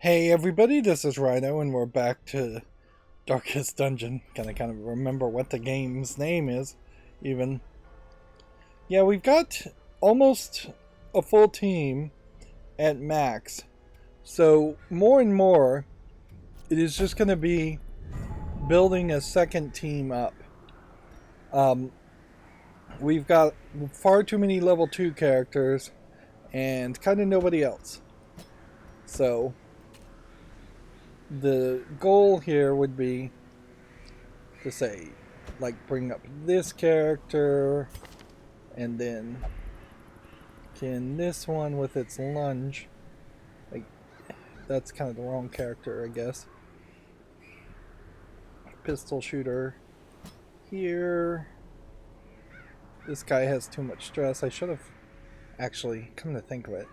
Hey everybody, this is Rydo, and we're back to Darkest Dungeon. Kind of remember what the game's name is, even. Yeah, we've got almost a full team at max. So, more and more, it is just going to be building a second team up. We've got far too many level 2 characters, and kind of nobody else. So, the goal here would be to say, like, bring up this character, and then can this one with its lunge. Like, that's kind of the wrong character, I guess. Pistol shooter here. This guy has too much stress. I should have actually, come to think of it,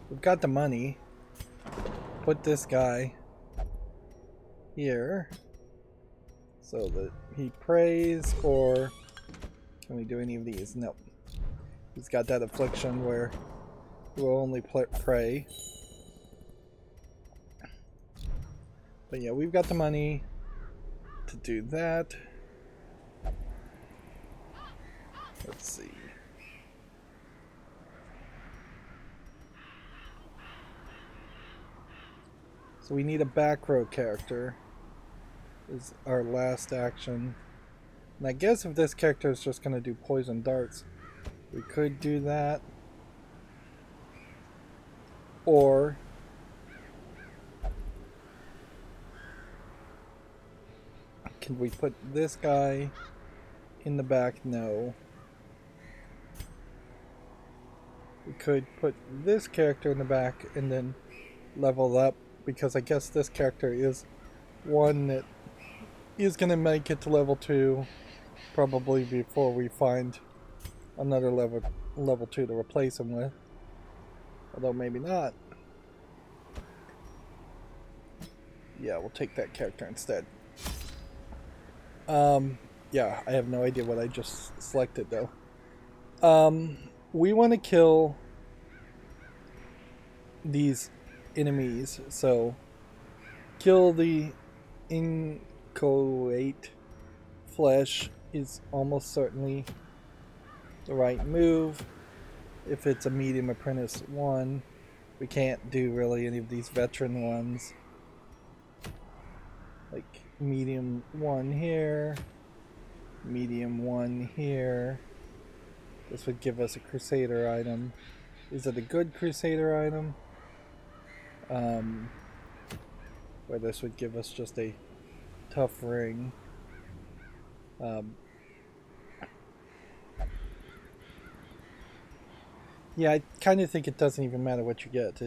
we've got the money. Put this guy here so that he prays, or can we do any of these? Nope. He's got that affliction where he will only pray. But yeah, we've got the money to do that. Let's see. So we need a back row character is our last action. And I guess if this character is just going to do poison darts, we could do that. Or can we put this guy in the back? No. We could put this character in the back and then level up, because I guess this character is one that is going to make it to level 2 probably before we find another level 2 to replace him with. Although maybe not. Yeah, we'll take that character instead. Yeah, I have no idea what I just selected though. We want to kill these enemies, so kill the inchoate flesh is almost certainly the right move. If it's a medium apprentice one, we can't do really any of these veteran ones. Like medium 1 here, medium 1 here. This would give us a crusader item. Is it a good crusader item? Where this would give us just a tough ring. Yeah, I kind of think it doesn't even matter what you get,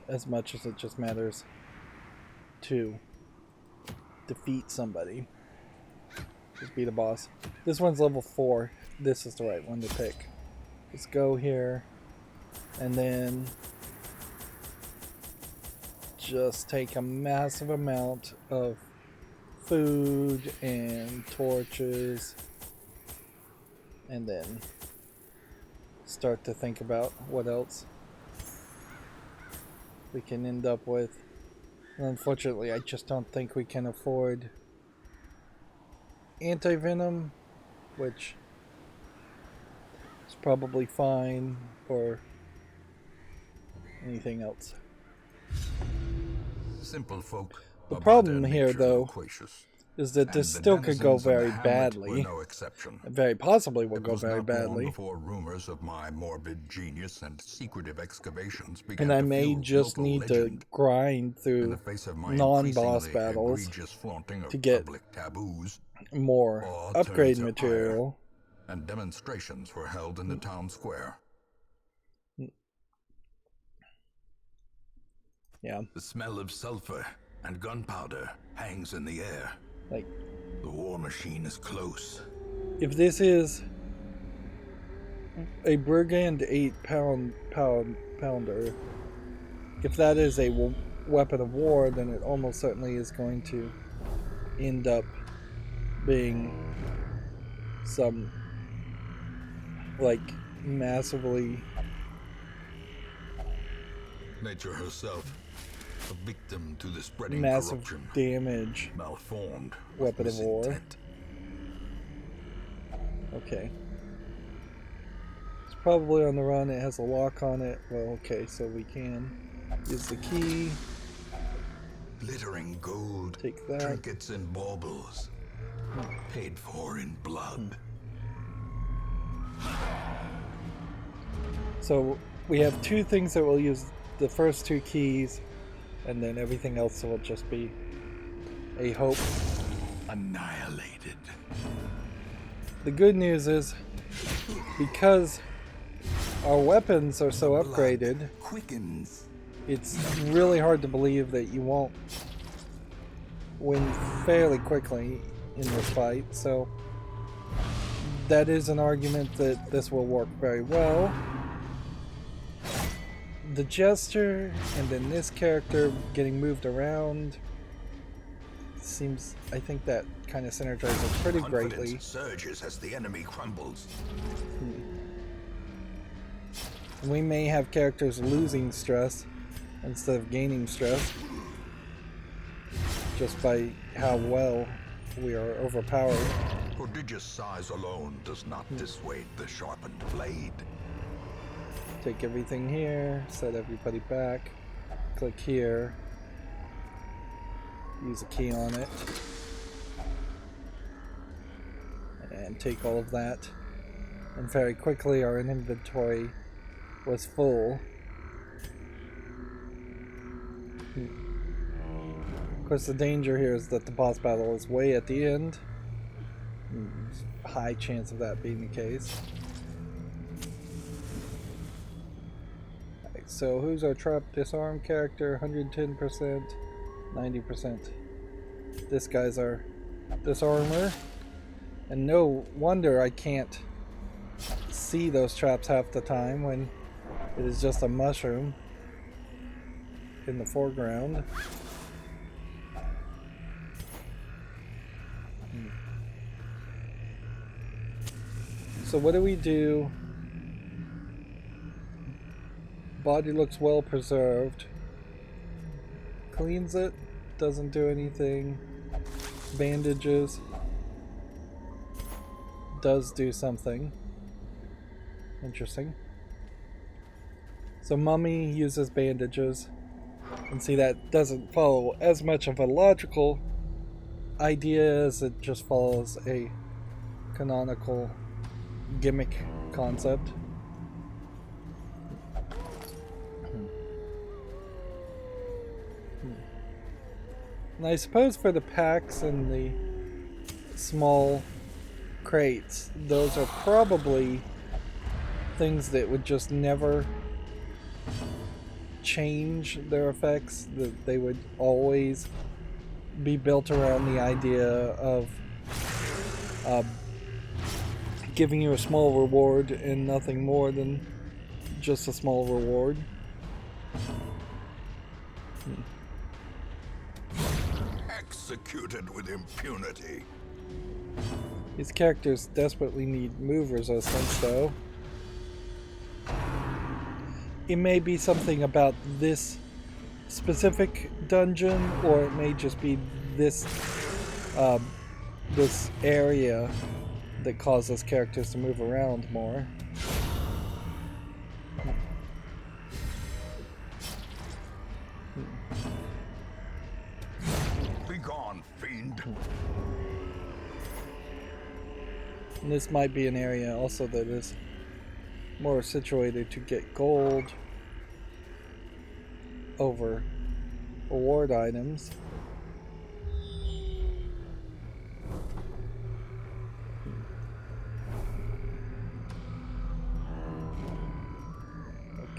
as much as it just matters to defeat somebody. Just beat a boss. This one's level 4. This is the right one to pick. Let's go here, and then just take a massive amount of food and torches, and then start to think about what else we can end up with. And unfortunately, I just don't think we can afford anti-venom, which is probably fine, or anything else. Simple folk. The problem here, though, is that this still could go very badly. No exception. Very possibly will go very badly. Before rumors of my morbid genius and secretive excavations began, and I may just need to grind through non-boss battles to get more upgrade material. And demonstrations were held in the town square. Yeah. The smell of sulfur and gunpowder hangs in the air. Like, the war machine is close. If this is a brigand 8-pounder, if that is a weapon of war, then it almost certainly is going to end up being some, like, massively Nature herself, a victim to the spreading massive corruption, damage malformed with weapon of war. misintent. Okay. It's probably on the run. It has a lock on it. Well, okay, so we can use the key. Glittering gold, Take that. trinkets and baubles, paid for in blood. So we have two things that we'll use, the first two keys, and then everything else will just be a hope. Annihilated. The good news is, because our weapons are so upgraded, Blood quickens. it's really hard to believe that you won't win fairly quickly in this fight. So that is an argument that this will work very well. The gesture and then this character getting moved around seems, I think that kind of synergizes pretty greatly. Confidence surges as the enemy crumbles. We may have characters losing stress instead of gaining stress just by how well we are overpowered. Prodigious size alone does not dissuade the sharpened blade. Take everything here, set everybody back, click here, use a key on it, and take all of that. And very quickly our inventory was full. Of course, the danger here is that the boss battle is way at the end. There's a high chance of that being the case. Right, so who's our trap disarm character? 110%, 90%. This guy's our disarmer. And no wonder I can't see those traps half the time when it is just a mushroom in the foreground. So what do we do? Body looks well preserved. Cleans it, doesn't do anything. Bandages does do something. Interesting. So Mummy uses bandages. And see, that doesn't follow as much of a logical idea as it just follows a canonical gimmick concept. And I suppose for the packs and the small crates, those are probably things that would just never change their effects, that they would always be built around the idea of giving you a small reward and nothing more than just a small reward. Executed with impunity. These characters desperately need move resistance, though. It may be something about this specific dungeon, or it may just be this this area that causes characters to move around more. Be gone, fiend. And this might be an area also that is more situated to get gold over reward items.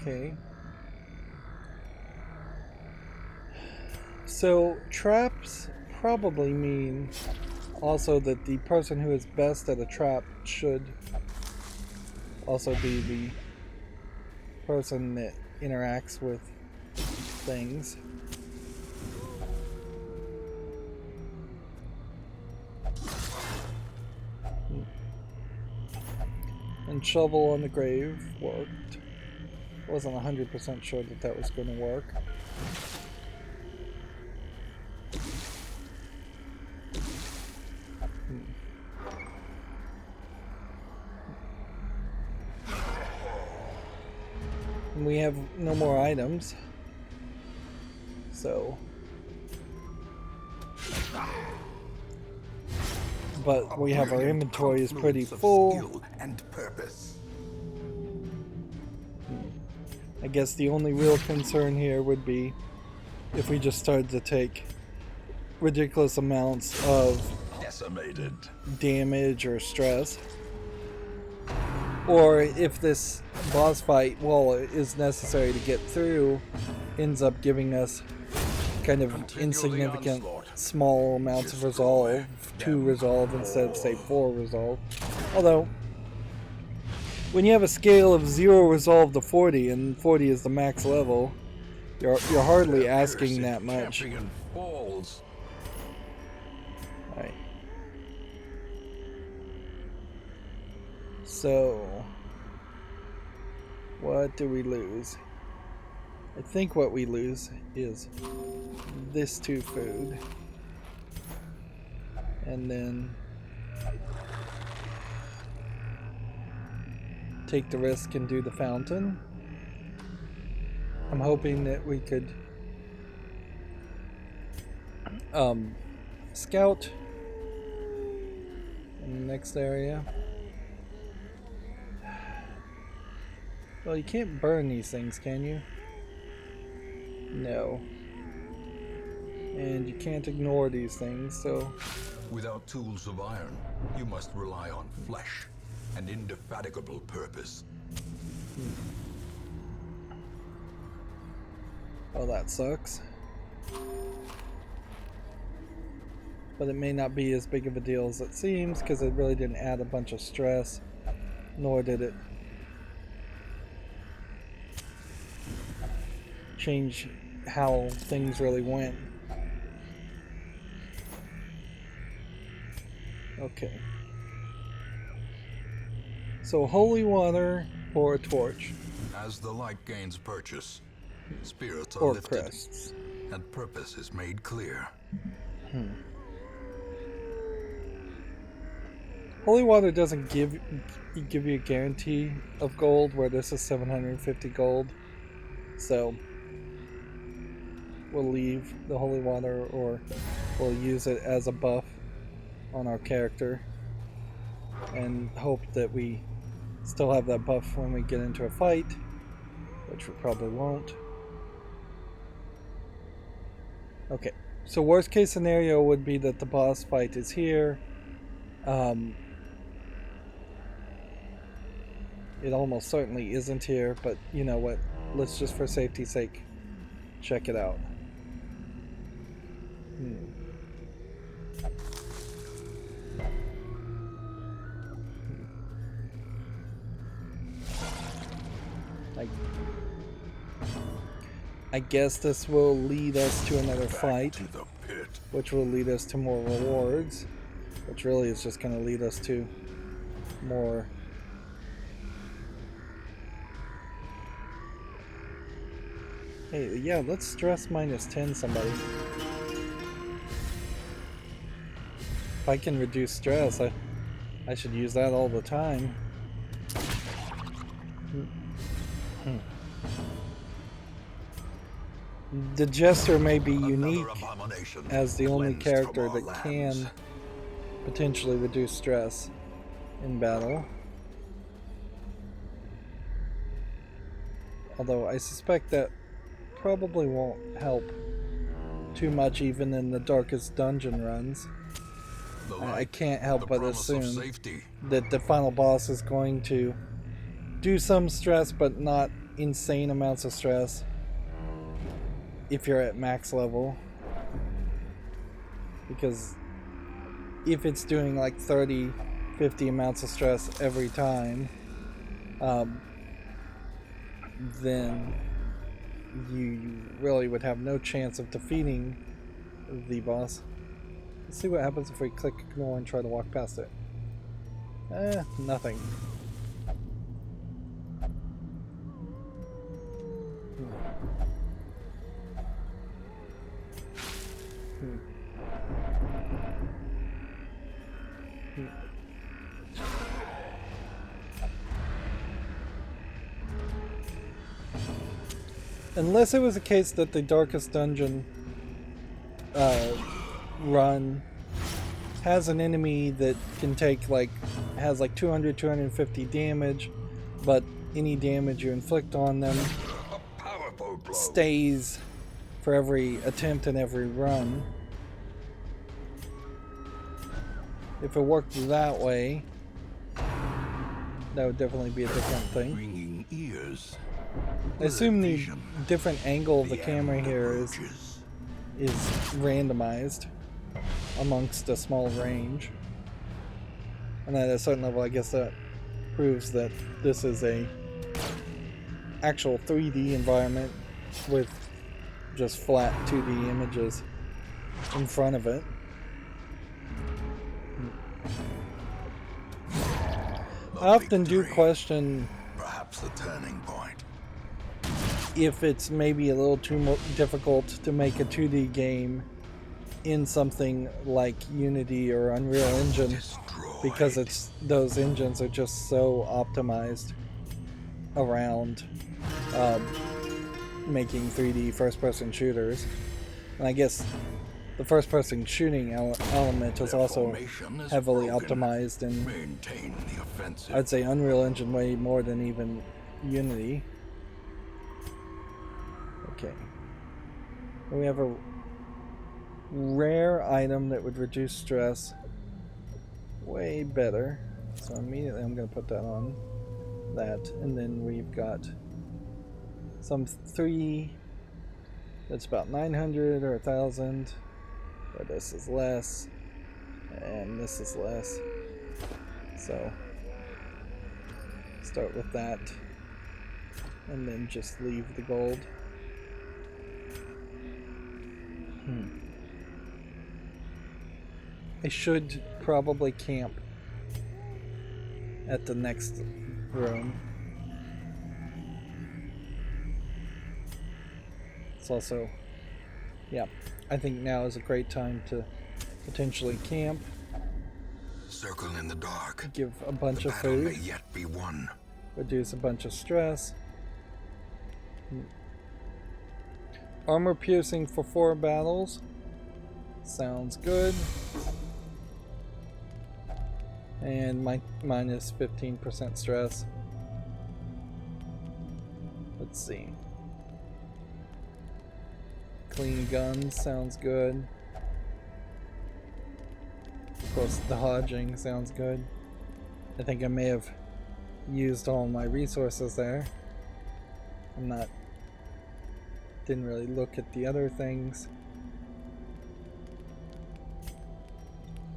Okay. So traps probably mean also that the person who is best at a trap should also be the person that interacts with things. And shovel on the grave worked. Wasn't 100% sure that that was going to work. We have no more items, so, but we have our inventory is pretty full. Skill and purpose. I guess the only real concern here would be if we just started to take ridiculous amounts of Decimated. damage or stress. Or if this boss fight, while it is necessary to get through, ends up giving us kind of insignificant small amounts of resolve, 2 resolve instead of say 4 resolve. Although, when you have a scale of 0 resolve to 40, and 40 is the max level, you're hardly asking that much. Falls. Right. So, what do we lose? I think what we lose is this 2 food. And then take the risk and do the fountain. I'm hoping that we could scout in the next area. Well, you can't burn these things, can you? No. And you can't ignore these things, so... Without tools of iron, you must rely on flesh and indefatigable purpose. Well, that sucks. But it may not be as big of a deal as it seems, because it really didn't add a bunch of stress, nor did it change how things really went. Okay. So holy water or a torch. As the light gains purchase, spirits are Or lifted, crests. and purpose is made clear. Holy water doesn't give you a guarantee of gold, where this is 750 gold. So we'll leave the holy water, or we'll use it as a buff on our character and hope that we still have that buff when we get into a fight, which we probably won't. Okay, so worst case scenario would be that the boss fight is here. It almost certainly isn't here, but you know what? Let's just, for safety's sake, check it out. I guess this will lead us to another fight, To the pit. which will lead us to more rewards, which really is just going to lead us to more. Hey, yeah, let's stress -10 somebody. If I can reduce stress, I should use that all the time. The Jester may be unique as the only character that can potentially reduce stress in battle. Although I suspect that probably won't help too much even in the darkest dungeon runs. I can't help but assume that the final boss is going to do some stress, but not insane amounts of stress if you're at max level. Because if it's doing like 30, 50 amounts of stress every time, then you really would have no chance of defeating the boss. Let's see what happens if we click ignore and try to walk past it. Nothing. Unless it was a case that the Darkest Dungeon run has an enemy that can take has like 200, 250 damage, but any damage you inflict on them stays for every attempt and every run. If it worked that way, that would definitely be a different thing. Ringing ears. I assume the different angle of the camera here is randomized amongst a small range. And at a certain level, I guess that proves that this is a actual 3D environment with just flat 2D images in front of it. I often do question perhaps the turning point. If it's maybe a little too difficult to make a 2D game in something like Unity or Unreal Engine, because those engines are just so optimized around making 3D first-person shooters. And I guess the first-person shooting element is also heavily optimized in, I'd say, Unreal Engine way more than even Unity. Okay. We have a rare item that would reduce stress way better. So immediately I'm going to put that on that. And then we've got some 3 that's about 900 or 1,000. But this is less. And this is less. So start with that. And then just leave the gold. I should probably camp at the next room. It's also, yeah, I think now is a great time to potentially camp. Circle in the dark. Give a bunch of food. May yet be won. Reduce a bunch of stress. Armor piercing for 4 battles. Sounds good. And minus 15% stress. Let's see. Clean guns sounds good. Of course, dodging sounds good. I think I may have used all my resources there. Didn't really look at the other things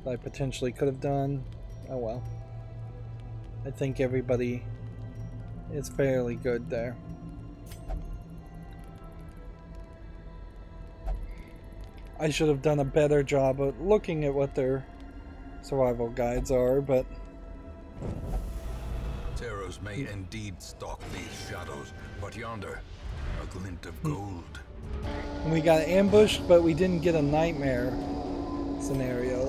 that I potentially could have done. Oh well. I think everybody is fairly good there. I should have done a better job of looking at what their survival guides are, but Terrors may indeed stalk these shadows, but yonder, a glint of gold. we got ambushed, but we didn't get a nightmare scenario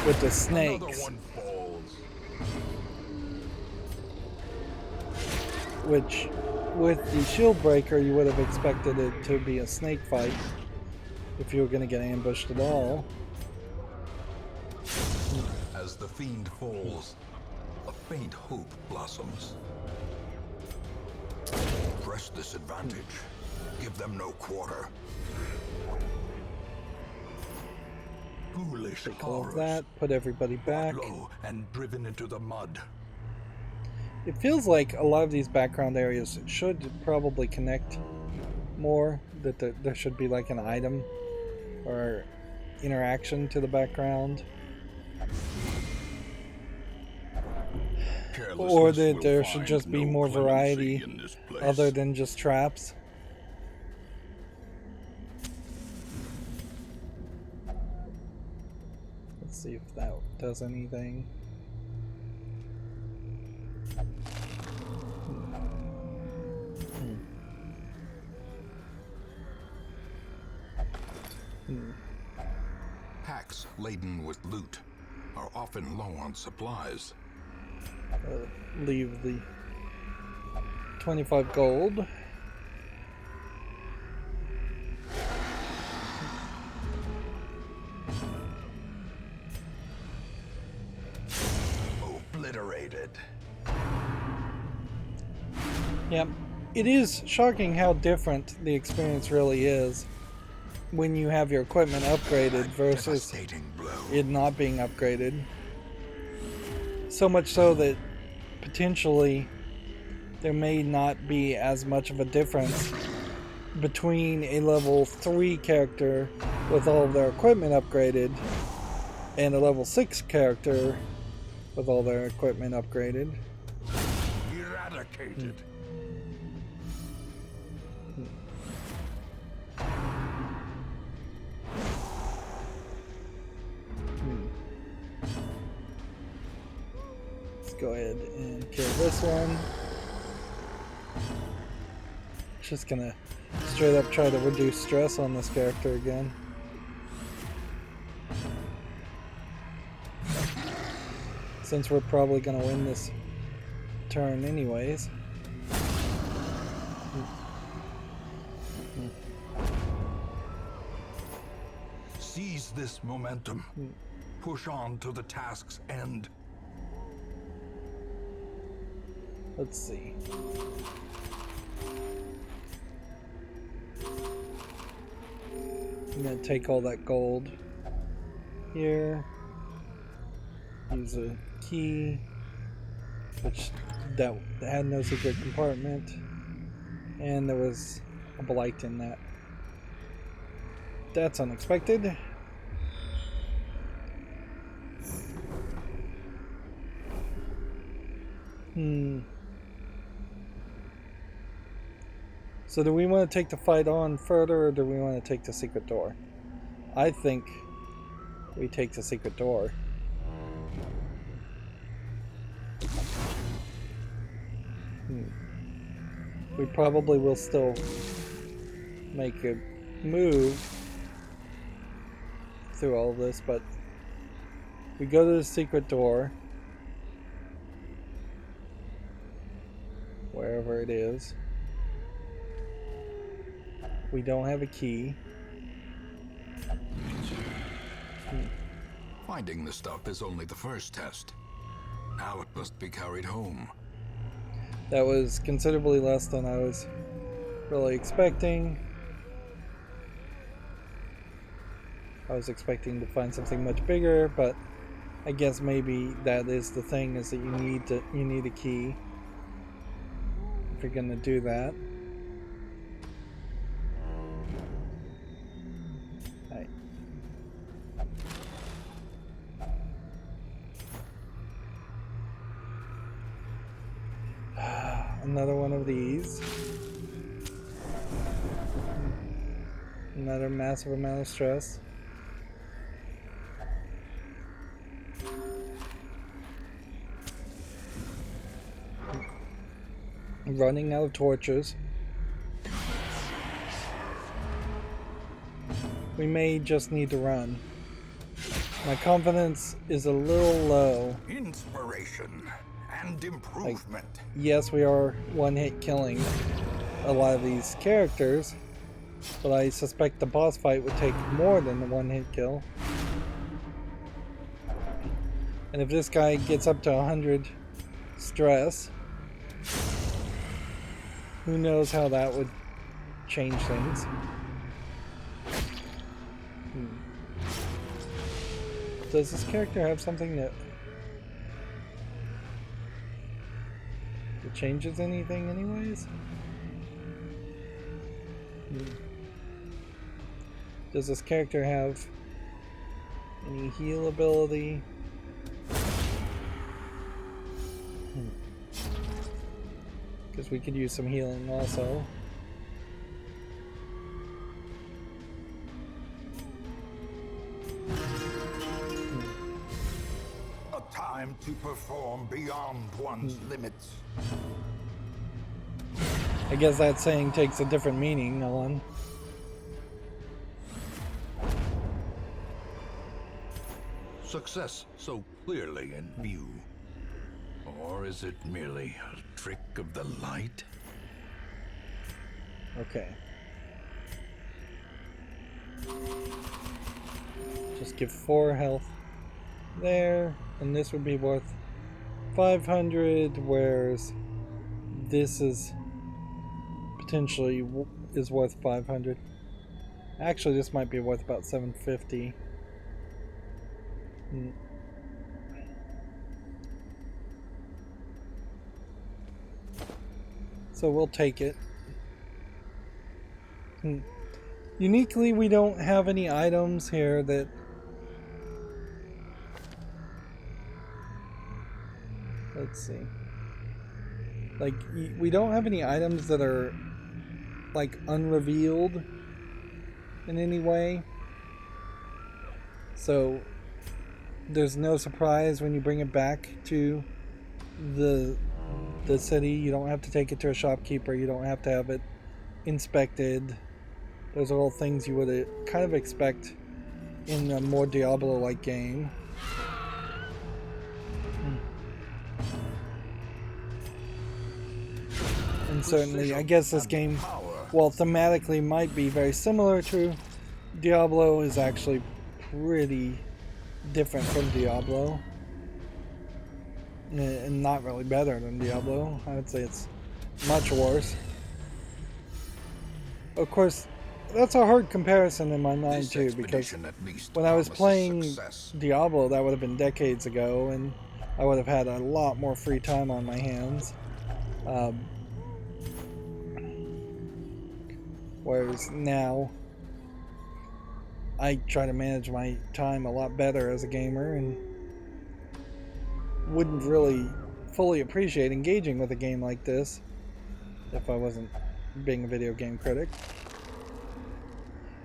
with the snakes. Another one falls. Which, with the shield breaker, you would have expected it to be a snake fight if you were going to get ambushed at all. As the fiend falls, a faint hope blossoms. Press this advantage. Give them no quarter. Foolish Take all of horrors. that, put everybody back. Low and driven into the mud. It feels like a lot of these background areas should probably connect more, that there should be like an item or interaction to the background. Or that there should just be more variety other than just traps. Let's see if that does anything. Packs laden with loot are often low on supplies. Leave the 25 gold. Obliterated. Yep. It is shocking how different the experience really is when you have your equipment upgraded versus it not being upgraded. So much so that potentially there may not be as much of a difference between a level 3 character with all of their equipment upgraded and a level 6 character with all their equipment upgraded. Eradicated. Let's go ahead and kill this one. Just gonna straight up try to reduce stress on this character again. Since we're probably gonna win this turn anyways. Seize this momentum. Push on to the task's end. Let's see. I'm gonna take all that gold here. Use a key, which that had no secret compartment, and there was a blight in that. That's unexpected. So do we want to take the fight on further, or do we want to take the secret door? I think we take the secret door. We probably will still make a move through all of this, but we go to the secret door, wherever it is. We don't have a key. Finding the stuff is only the first test. Now it must be carried home. That was considerably less than I was really expecting. I was expecting to find something much bigger, but I guess maybe that is the thing, is that you need a key if you're gonna do that. Right. Another one of these. Another massive amount of stress. Running out of torches. We may just need to run. My confidence is a little low. Inspiration and improvement. Yes, we are one-hit killing a lot of these characters, but I suspect the boss fight would take more than the one-hit kill. And if this guy gets up to 100 stress, who knows how that would change things. Does this character have something that changes anything anyways? Does this character have any heal ability? Because we could use some healing also. A time to perform beyond one's limits. I guess that saying takes a different meaning, Ellen. success so clearly in view? Or is it merely a trick of the light? Okay. Just give 4 health there, and this would be worth 500, whereas this is potentially is worth 500. Actually, this might be worth about 750. So we'll take it. Uniquely, we don't have any items here that... Let's see. Like, we don't have any items that are, like, unrevealed in any way. So, there's no surprise when you bring it back to the city. You don't have to take it to a shopkeeper. You don't have to have it inspected. Those are all things you would kind of expect in a more Diablo-like game. And certainly, I guess this game, while thematically might be very similar to Diablo, is actually pretty different from Diablo. And not really better than Diablo. I would say it's much worse. Of course, that's a hard comparison in my mind too, because when I was playing Diablo, that would have been decades ago, and I would have had a lot more free time on my hands. Whereas now, I try to manage my time a lot better as a gamer, and wouldn't really fully appreciate engaging with a game like this if I wasn't being a video game critic.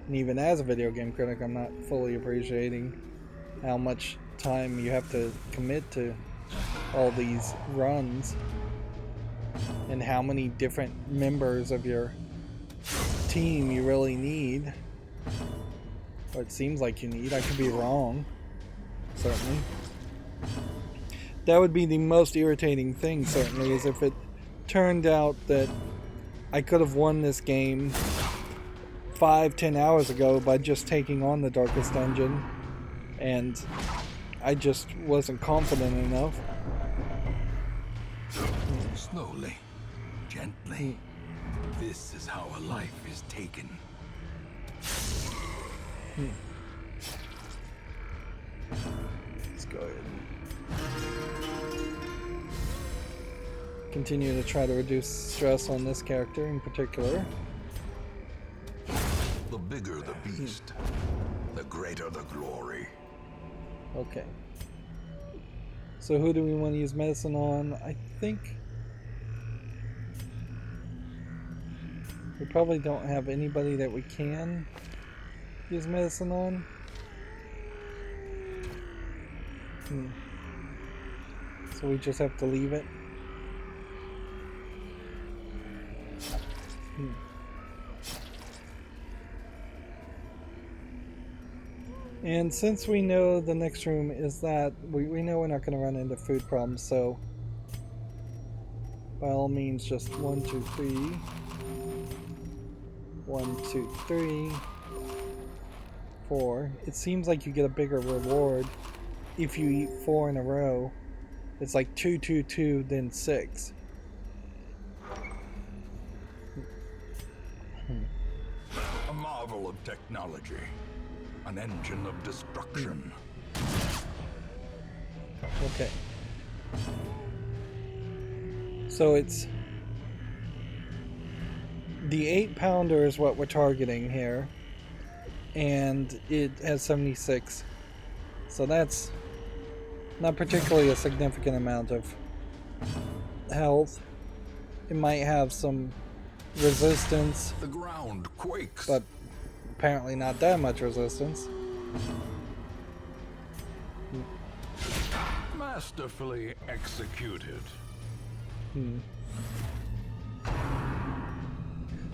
And even as a video game critic, I'm not fully appreciating how much time you have to commit to all these runs and how many different members of your team you really need, or it seems like you need. I could be wrong, certainly. That would be the most irritating thing, certainly, is if it turned out that I could have won this game 5-10 hours ago by just taking on the Darkest Dungeon, and I just wasn't confident enough. Slowly, gently. This is how a life is taken. Let's go ahead and continue to try to reduce stress on this character in particular. The bigger the beast, the greater the glory. Okay. So who do we want to use medicine on? I think we probably don't have anybody that we can use medicine on. So we just have to leave it. And since we know the next room is that, we know we're not going to run into food problems, so by all means just 1, 2, 3. 1, 2, 3, 4. It seems like you get a bigger reward if you eat 4 in a row. It's like 2, 2, 2, then 6. A marvel of technology. An engine of destruction. Okay. So it's... the 8-pounder is what we're targeting here. And it has 76. So that's not particularly a significant amount of health. It might have some resistance. The ground quakes. But apparently not that much resistance. Masterfully executed.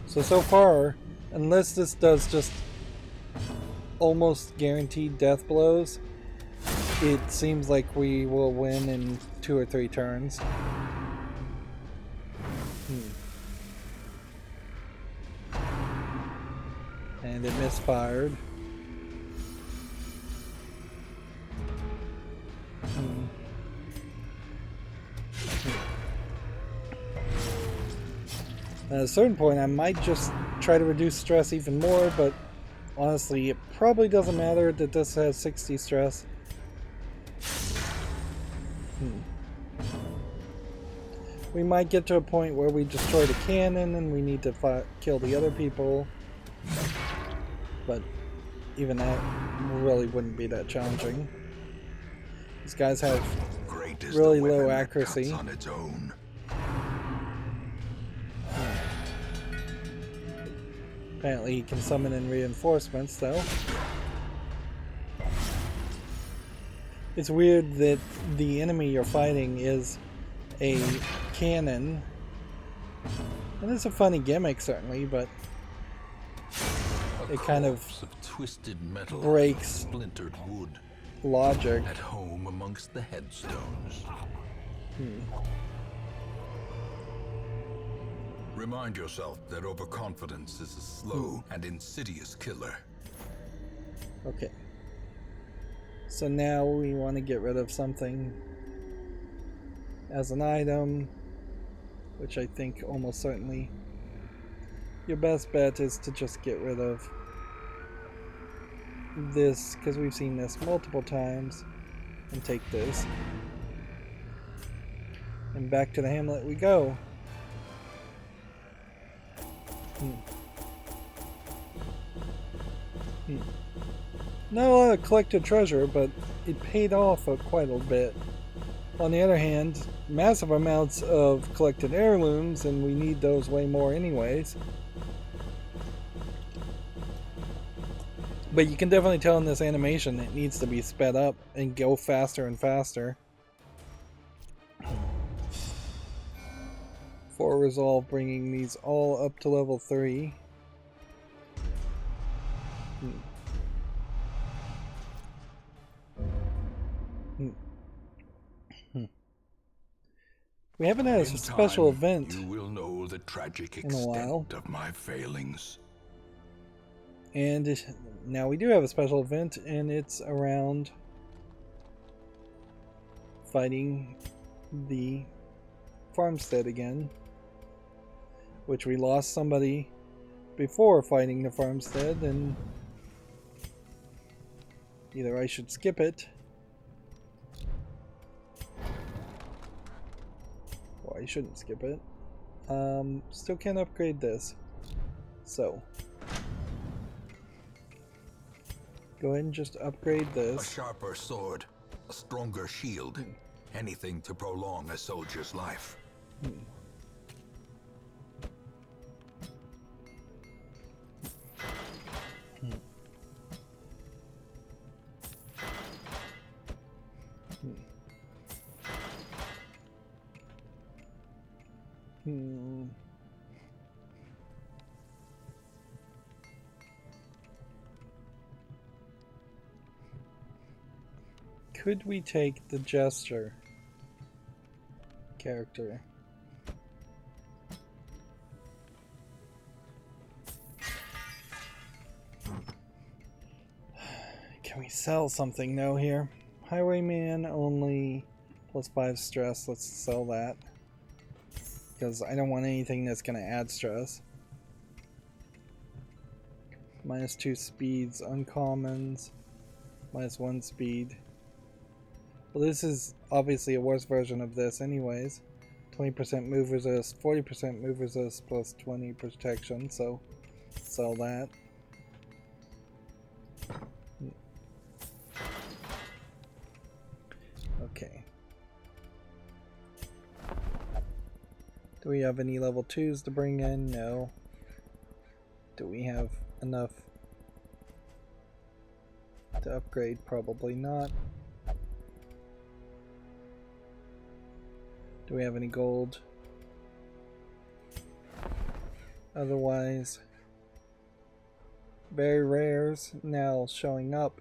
So far, unless this does just almost guaranteed death blows, it seems like we will win in 2 or 3 turns. And it misfired. At a certain point, I might just try to reduce stress even more, but honestly, it probably doesn't matter that this has 60 stress. We might get to a point where we destroy the cannon and we need to kill the other people. But even that really wouldn't be that challenging. These guys have really low accuracy. On its own. Apparently he can summon in reinforcements, though. It's weird that the enemy you're fighting is a cannon. And it's a funny gimmick, certainly, but it kind of twisted metal, breaks splintered wood, logic. at home amongst the headstones. Remind yourself that overconfidence is a slow and insidious killer. Okay. So now we want to get rid of something as an item, which I think almost certainly your best bet is to just get rid of this, because we've seen this multiple times, and take this. And back to the hamlet we go. Not a lot of collected treasure, but it paid off quite a bit. On the other hand, massive amounts of collected heirlooms, and we need those way more anyways. But you can definitely tell in this animation it needs to be sped up and go faster and faster. For resolve, bringing these all up to level 3. We haven't had a special event you will know the tragic in a while. extent of my failings. And now we do have a special event, and it's around fighting the farmstead again, which we lost somebody before fighting the farmstead, and either I should skip it or I shouldn't skip it. Still can't upgrade this, so go ahead and just upgrade this. A sharper sword, a stronger shield, anything to prolong a soldier's life. Could we take the gesture character? Can we sell something though here? Highwayman only +5 stress. Let's sell that, because I don't want anything that's going to add stress. -2 speeds, uncommons, -1 speed. Well, this is obviously a worse version of this anyways. 20% move resist, 40% move resist, +20 protection, so sell that. Okay. Do we have any level 2s to bring in? No. Do we have enough to upgrade? Probably not. Do we have any gold? Otherwise, very rares now showing up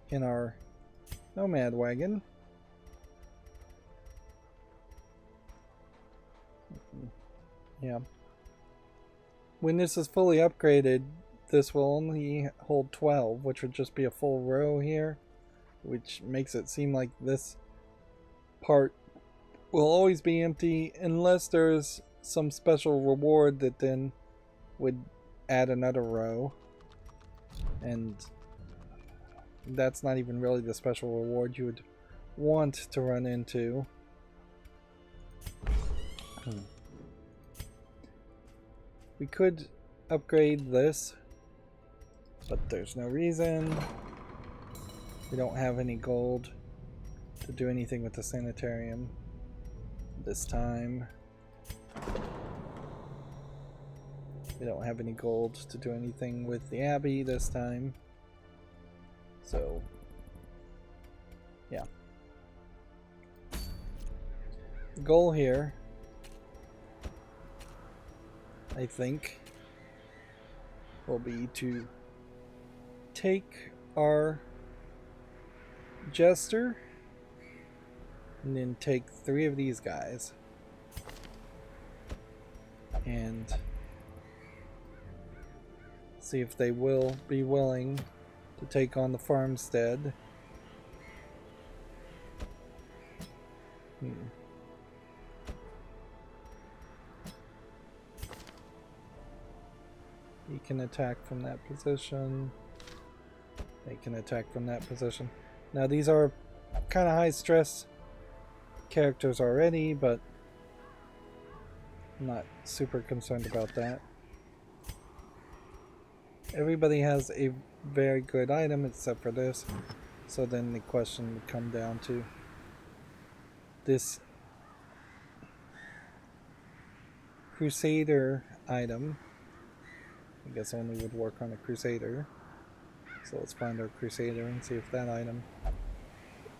in our Nomad wagon. Yeah. When this is fully upgraded, this will only hold 12, which would just be a full row here, which makes it seem like this part will always be empty unless there's some special reward that then would add another row. And that's not even really the special reward you would want to run into. We could upgrade this, but there's no reason. We don't have any gold to do anything with the sanitarium this time. We don't have any gold to do anything with the Abbey this time. So, yeah. The goal here, I think, will be to take our Jester and then take 3 of these guys and see if they will be willing to take on the farmstead. He can attack from that position. They can attack from that position. Now these are kind of high stress characters already, but I'm not super concerned about that. Everybody has a very good item except for this, so then the question would come down to this Crusader item. I guess only would work on a Crusader. So let's find our Crusader and see if that item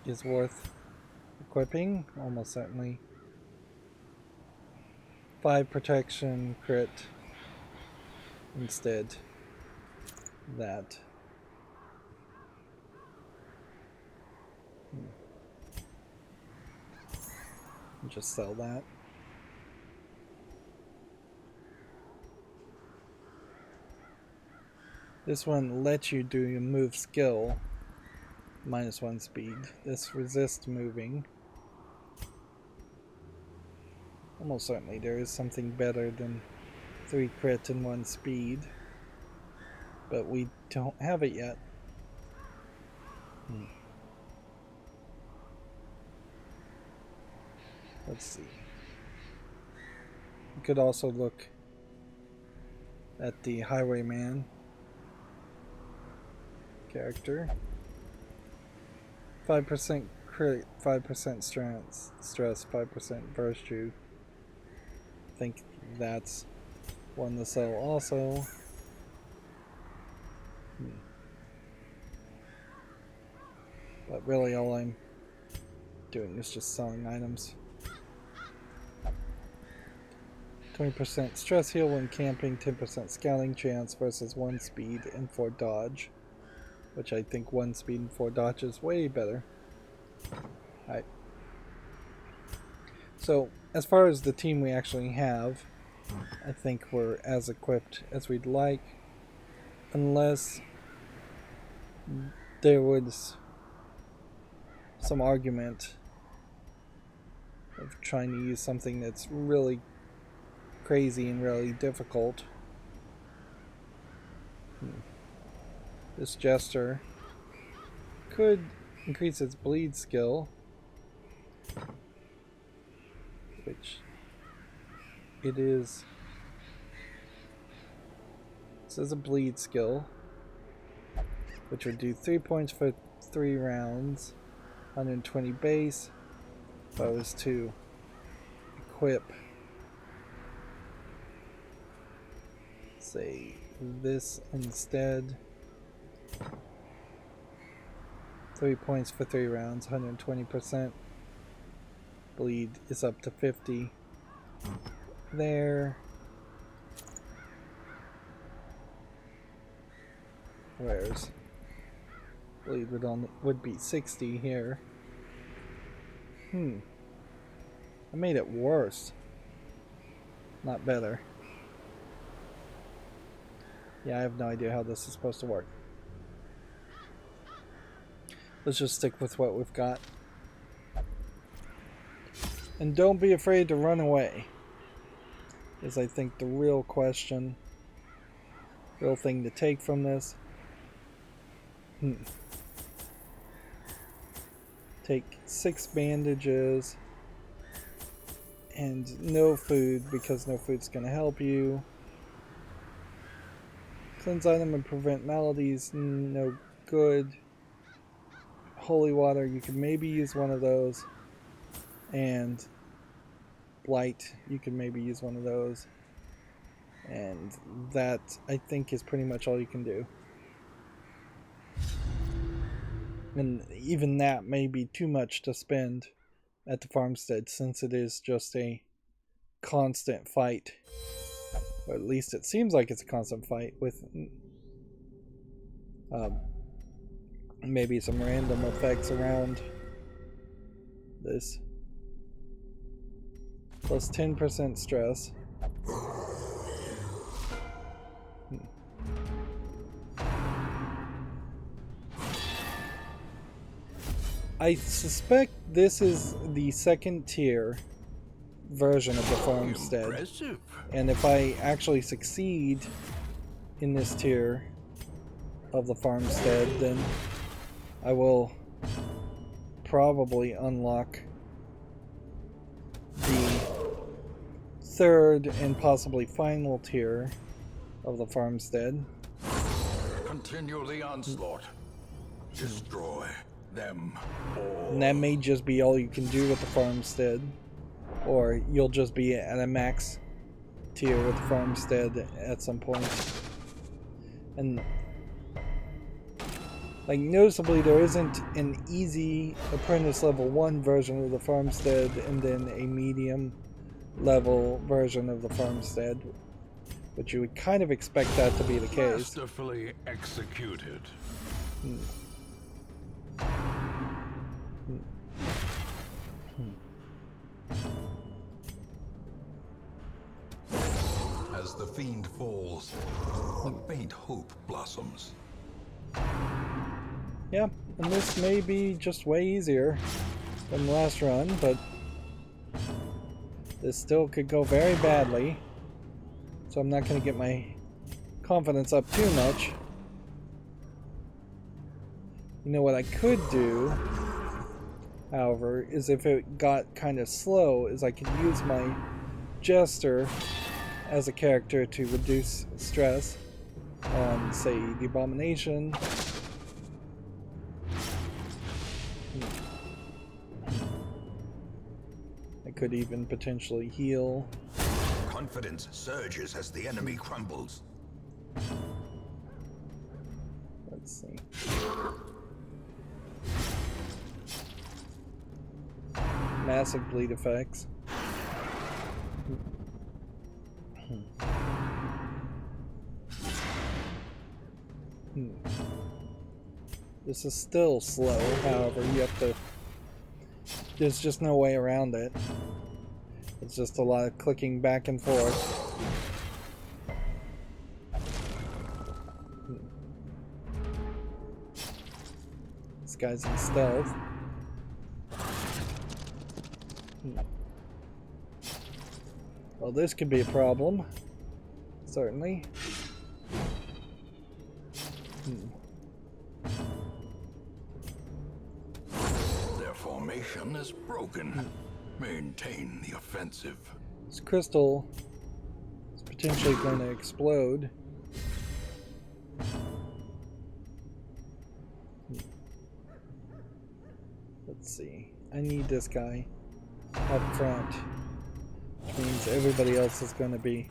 is worth equipping. Almost certainly. 5 protection crit instead. That. Just sell that. This one lets you do your move skill, -1 speed. This resists moving. Almost certainly there is something better than 3 crit and 1 speed, but we don't have it yet. Let's see. We could also look at the Highwayman character. 5% crit, 5% stress, 5% virtue. I think that's one to sell also. But really all I'm doing is just selling items. 20% stress heal when camping, 10% scouting chance versus 1 speed and 4 dodge. Which I think 1 speed and 4 dodge is way better. Alright. So, as far as the team we actually have, I think we're as equipped as we'd like. Unless there was some argument of trying to use something that's really crazy and really difficult. This Jester could increase its bleed skill, which it is. This is a bleed skill, which would do 3 points for 3 rounds, 120 base. If I was to equip, say, this instead. 3 points for 3 rounds, 120%. Bleed is up to 50. There. Where's believe would be 60 here. I made it worse, not better. Yeah, I have no idea how this is supposed to work. Let's just stick with what we've got. And don't be afraid to run away, is I think the real question, real thing to take from this. Take 6 bandages and no food, because no food's going to help you. Cleanse item and prevent maladies, no good. Holy water, you could maybe use one of those. And blight, you could maybe use one of those. And that, I think, is pretty much all you can do. And even that may be too much to spend at the farmstead, since it is just a constant fight. Or at least it seems like it's a constant fight with maybe some random effects around this. Plus 10% stress. I suspect this is the second tier version of the farmstead. Impressive. And if I actually succeed in this tier of the farmstead, then I will probably unlock the third and possibly final tier of the farmstead. Continue the onslaught. Destroy them all. And that may just be all you can do with the farmstead. Or you'll just be at a max tier with the farmstead at some point. And like, noticeably, there isn't an easy apprentice level 1 version of the farmstead and then a medium level version of the farmstead, but you would kind of expect that to be the case. Masterfully executed. As the fiend falls, a faint hope blossoms. Yeah, and this may be just way easier than the last run, but this still could go very badly, so I'm not going to get my confidence up too much. You know what I could do, however, is if it got kind of slow, is I could use my Jester as a character to reduce stress on, say, the Abomination. I could even potentially heal. Confidence surges as the enemy crumbles. Let's see. Massive bleed effects. This is still slow, however, you have to... There's just no way around it. It's just a lot of clicking back and forth. This guy's in stealth. Well, this could be a problem. Certainly. Their formation is broken. Maintain the offensive. This crystal is potentially going to explode. Let's see. I need this guy up front, which means everybody else is going to be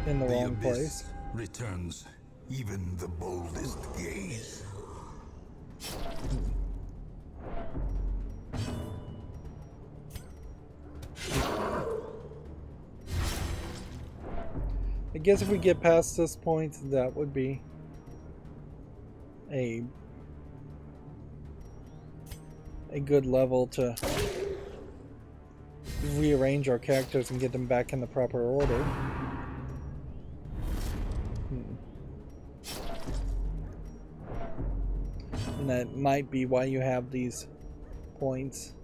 in the wrong place. Returns even the boldest gaze. I guess if we get past this point, that would be a a good level to rearrange our characters and get them back in the proper order. And that might be why you have these points.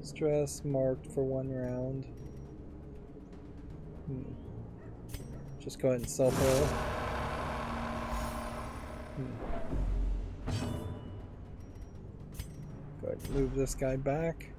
Stress marked for 1 round. Just go ahead and self-heal. Go ahead and move this guy back.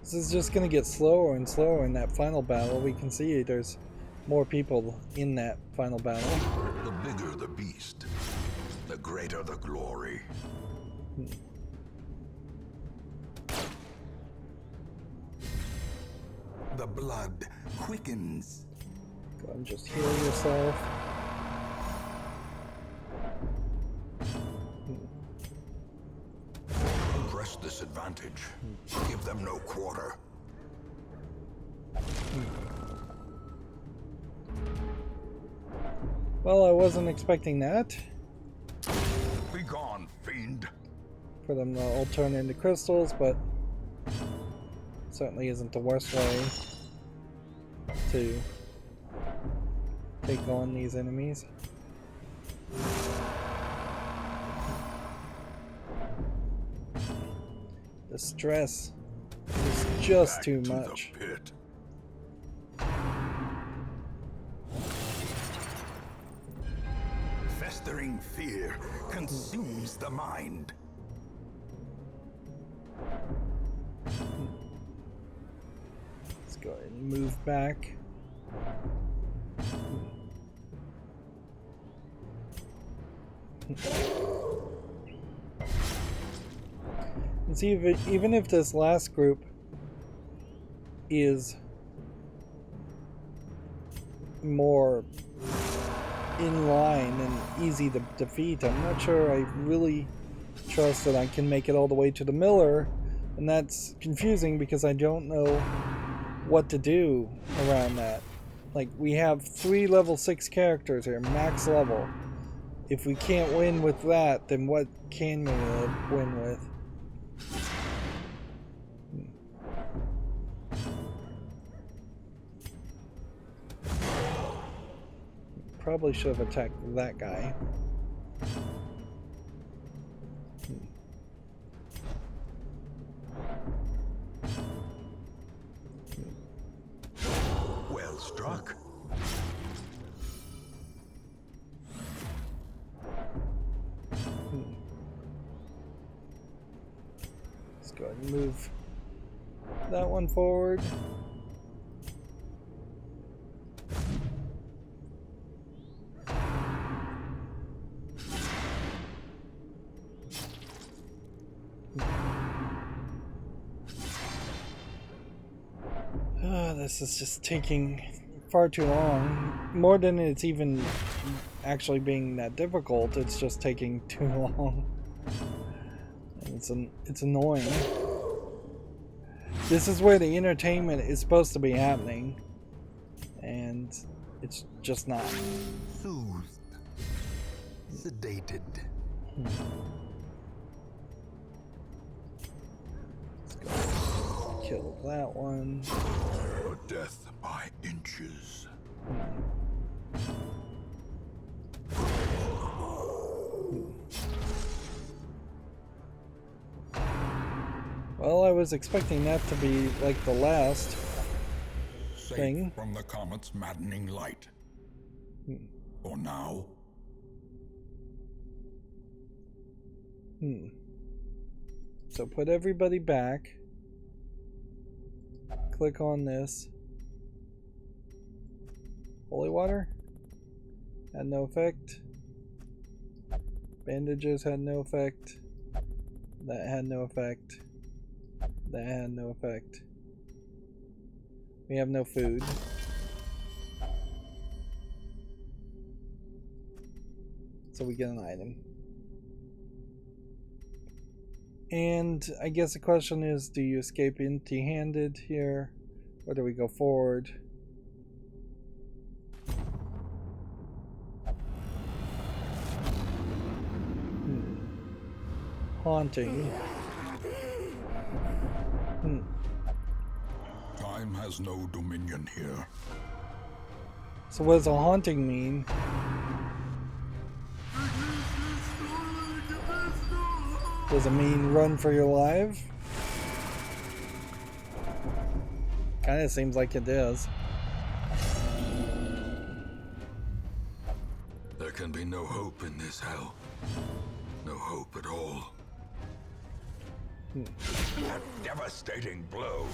This is just going to get slower and slower in that final battle. We can see there's more people in that final battle. The bigger the beast, the greater the glory. The blood quickens. Go ahead and just heal yourself. Press this advantage. Give them no quarter. Well, I wasn't expecting that. Be gone, fiend. For them to all turn into crystals, but certainly isn't the worst way to take on these enemies. The stress is just Back too to much. the pit. Festering fear consumes the mind. Let's go ahead and move back. And see, even if this last group is more in line and easy to defeat, I'm not sure I really trust that I can make it all the way to the Miller, and that's confusing because I don't know what to do around that. Like, we have 3 level 6 characters here, max level. If we can't win with that, then what can we win with? Probably should have attacked that guy. Well struck. Let's go ahead and move that one forward. This is just taking far too long. More than it's even actually being that difficult, it's just taking too long. And it's annoying. This is where the entertainment is supposed to be happening, and it's just not. Soothed. Sedated. Let's go kill that one. A death by inches. Well, I was expecting that to be like the last thing. Safe from the comet's maddening light. For now. So put everybody back. Click on this. Holy water? Had no effect. Bandages had no effect. That had no effect. That had no effect. We have no food. So we get an item. And I guess the question is, do you escape empty-handed here, or do we go forward? Haunting. Time has no dominion here. So what does a haunting mean? Does it mean run for your life? Kind of seems like it does. There can be no hope in this hell. No hope at all. A devastating blow.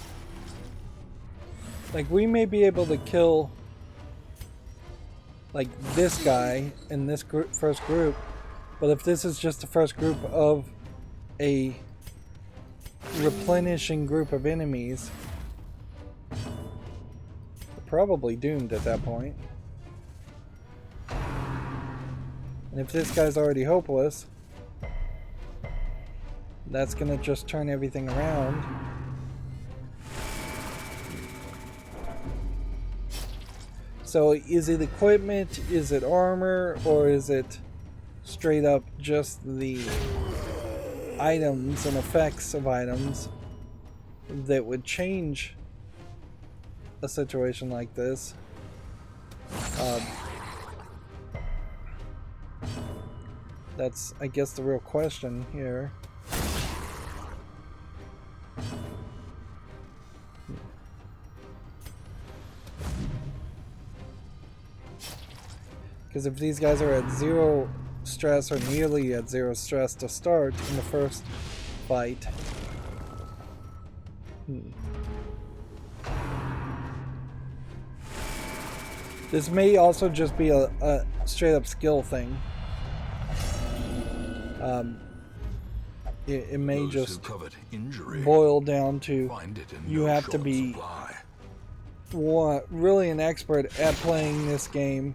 Like, we may be able to kill, like, this guy in this first group, but if this is just the first group of a replenishing group of enemies, we're probably doomed at that point. And if this guy's already hopeless, that's gonna just turn everything around. So is it equipment, is it armor, or is it straight up just the items and effects of items that would change a situation like this? That's, I guess, the real question here. Because if these guys are at 0 stress or nearly at 0 stress to start in the first fight, this may also just be a straight up skill thing. It may just boil down to you have to be really an expert at playing this game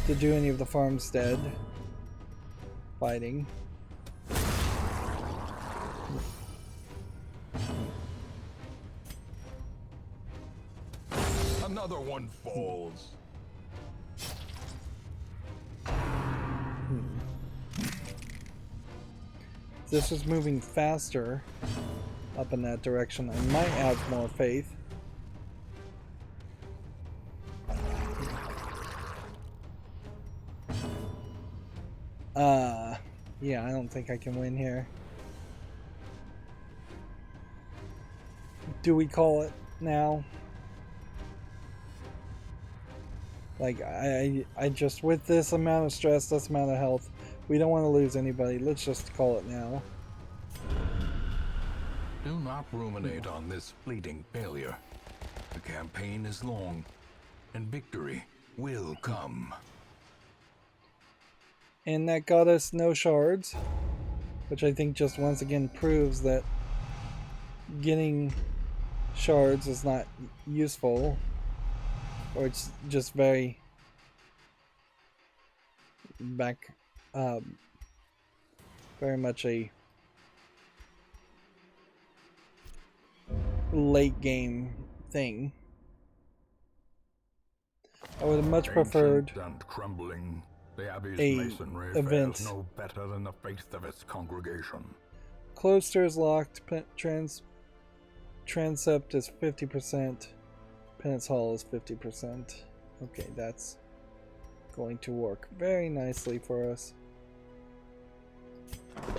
to do any of the farmstead fighting. Another one falls. If this is moving faster up in that direction, I might have more faith. Yeah, I don't think I can win here. Do we call it now? Like, I just, with this amount of stress, this amount of health, we don't want to lose anybody. Let's just call it now. Do not ruminate on this fleeting failure. The campaign is long, and victory will come. And that got us no shards, which I think just once again proves that getting shards is not useful, or it's just very very much a late game thing. I would have much preferred and crumbling, the Abbey's a masonry event. fares no better than the faith of its congregation. Cloister is locked. Transept is 50%. Penance Hall is 50%. Okay, that's going to work very nicely for us.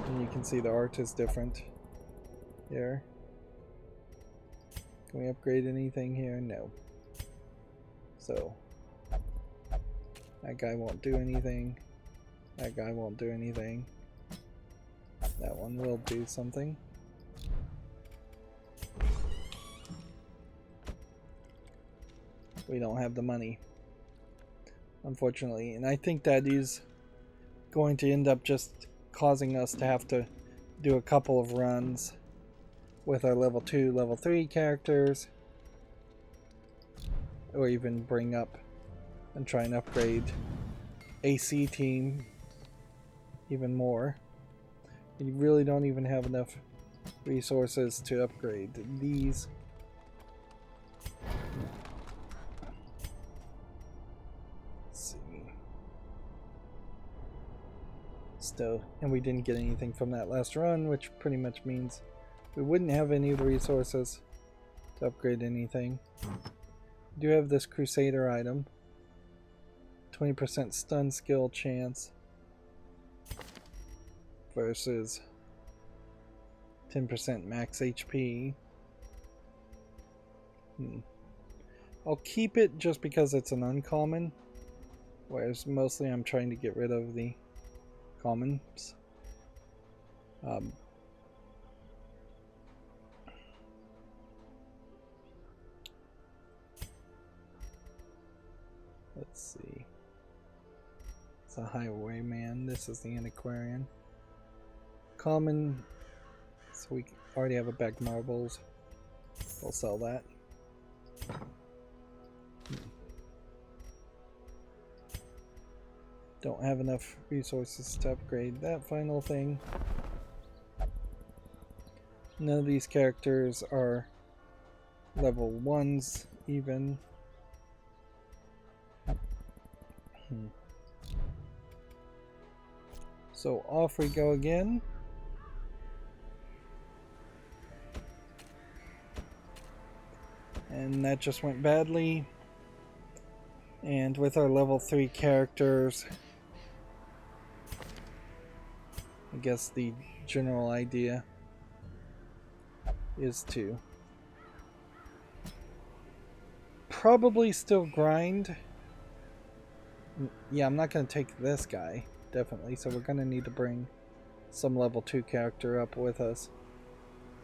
And you can see the art is different here. Can we upgrade anything here? No. So that guy won't do anything. That guy won't do anything. That one will do something. We don't have the money, unfortunately, and I think that is going to end up just causing us to have to do a couple of runs with our level 2, level 3 characters, or even bring up and try and upgrade AC team even more. We really don't even have enough resources to upgrade these. Let's see. Still, and we didn't get anything from that last run, which pretty much means we wouldn't have any of the resources to upgrade anything. We do have this Crusader item. 20% stun skill chance versus 10% max HP. I'll keep it just because it's an uncommon, whereas mostly I'm trying to get rid of the commons. Let's see. It's a highwayman. This is the antiquarian. Common. So we already have a bag of marbles. We'll sell that. Don't have enough resources to upgrade that final thing. None of these characters are level 1s even. So off we go again. And that just went badly. And with our level 3 characters, I guess the general idea is to probably still grind. Yeah, I'm not going to take this guy, definitely, so we're going to need to bring some level 2 character up with us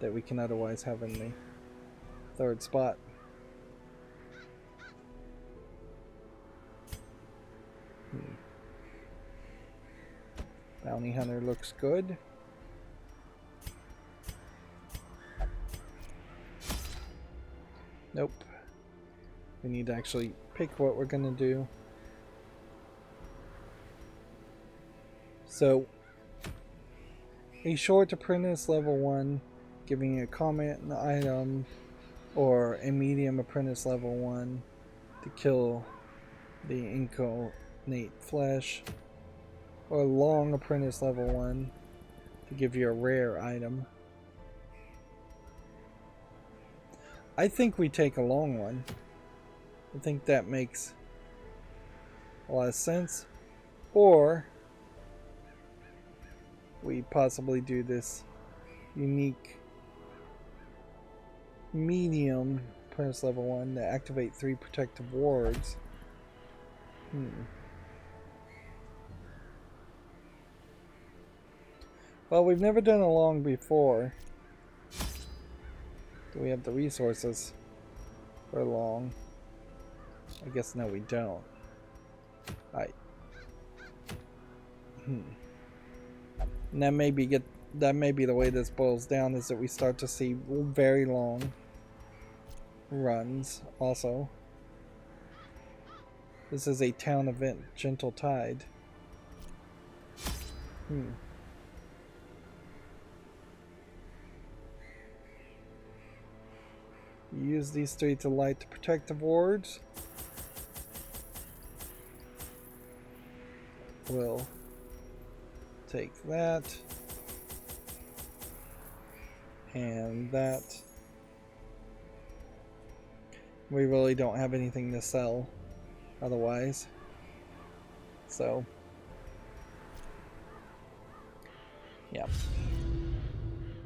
that we can otherwise have in the 3rd spot. Bounty Hunter looks good. Nope. We need to actually pick what we're gonna do. So, a short apprentice level 1, giving a comment an item, or a medium apprentice level 1 to kill the incarnate flesh, or a long apprentice level 1 to give you a rare item. I think we take a long one. I think that makes a lot of sense. Or we possibly do this unique medium apprentice level 1 to activate 3 protective wards. Well, we've never done a long before. Do we have the resources for long? I guess no, we don't. Alright. And that may be the way this boils down, is that we start to see very long runs also. This is a town event, Gentle Tide. Use these 3 to light the protective wards. We'll take that. And that. We really don't have anything to sell otherwise. So, yeah.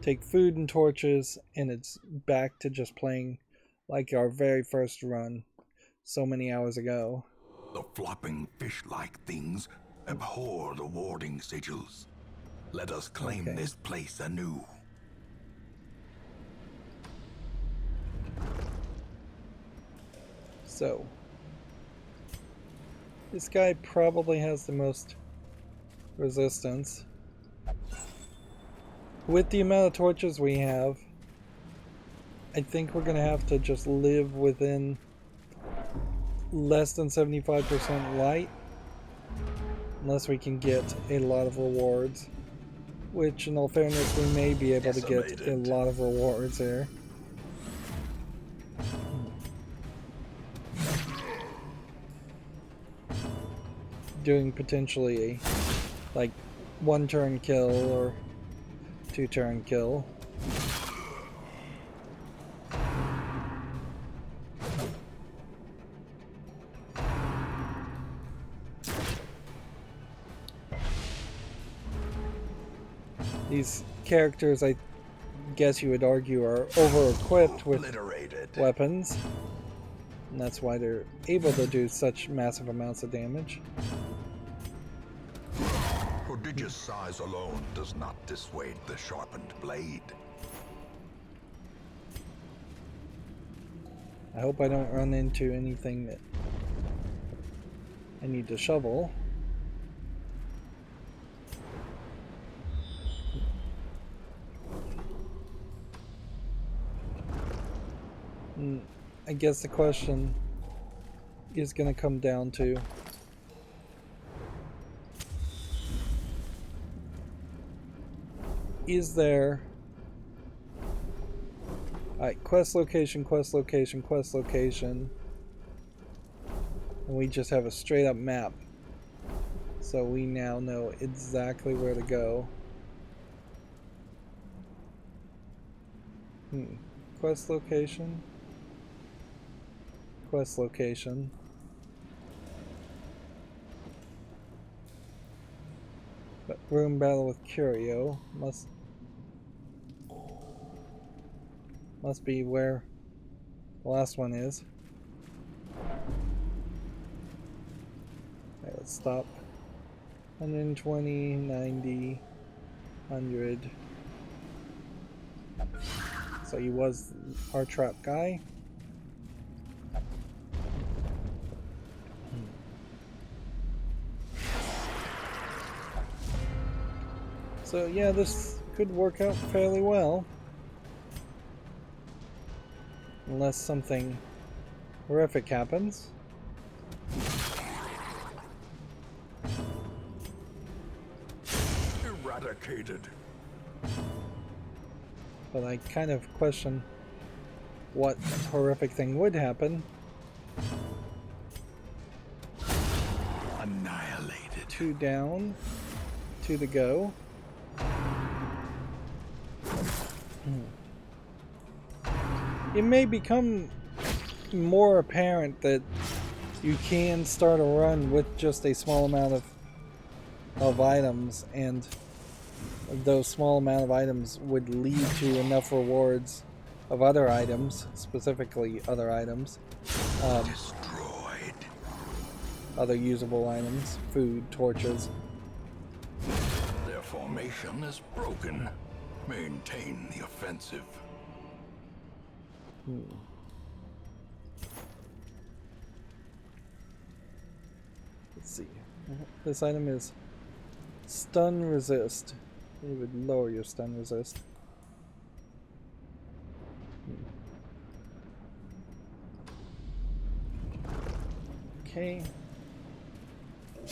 Take food and torches, and it's back to just playing like our very first run so many hours ago. The flopping fish-like things abhor the warding sigils. Let us claim this place anew. So, this guy probably has the most resistance. With the amount of torches we have, I think we're going to have to just live within less than 75% light, unless we can get a lot of rewards. Which, in all fairness, we may be able to get a lot of rewards there. Doing potentially a, like, 1-turn kill or 2-turn kill. These characters, I guess you would argue, are over-equipped with weapons. And that's why they're able to do such massive amounts of damage. Prodigious size alone does not dissuade the sharpened blade. I hope I don't run into anything that I need to shovel. I guess the question is going to come down to is there quest location, quest location, quest location, and we just have a straight up map, so we now know exactly where to go. Quest location, quest location. But room battle with Curio must be where the last one is. Alright, let's stop. 120, 90, 100. So he was our trap guy. So yeah, this could work out fairly well. Unless something horrific happens. Eradicated. But I kind of question what horrific thing would happen. Annihilated. 2 down, 2 to go. It may become more apparent that you can start a run with just a small amount of items, and those small amount of items would lead to enough rewards of other items, specifically other items, Destroyed. other usable items, food, torches. Their formation is broken. Maintain the offensive. Let's see. This item is stun resist. It would lower your stun resist. Okay.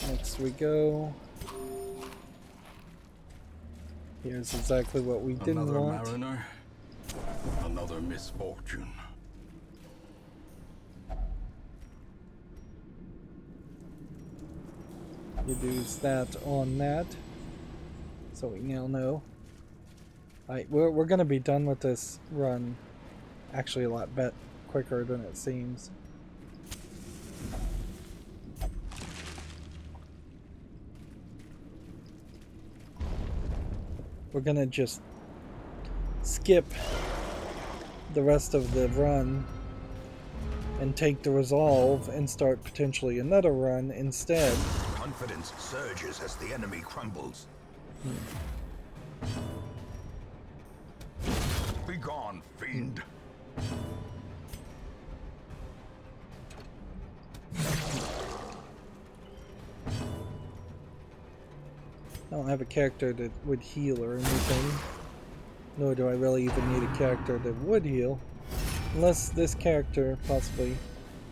Next we go. Here's exactly what we didn't Another want. mariner, another misfortune. Reduce that on that. So we now know. Alright, we're gonna be done with this run actually a lot quicker than it seems. We're gonna just skip the rest of the run and take the resolve and start potentially another run instead. Confidence surges as the enemy crumbles. Be gone, fiend. I don't have a character that would heal or anything. Nor do I really even need a character that would heal. Unless this character possibly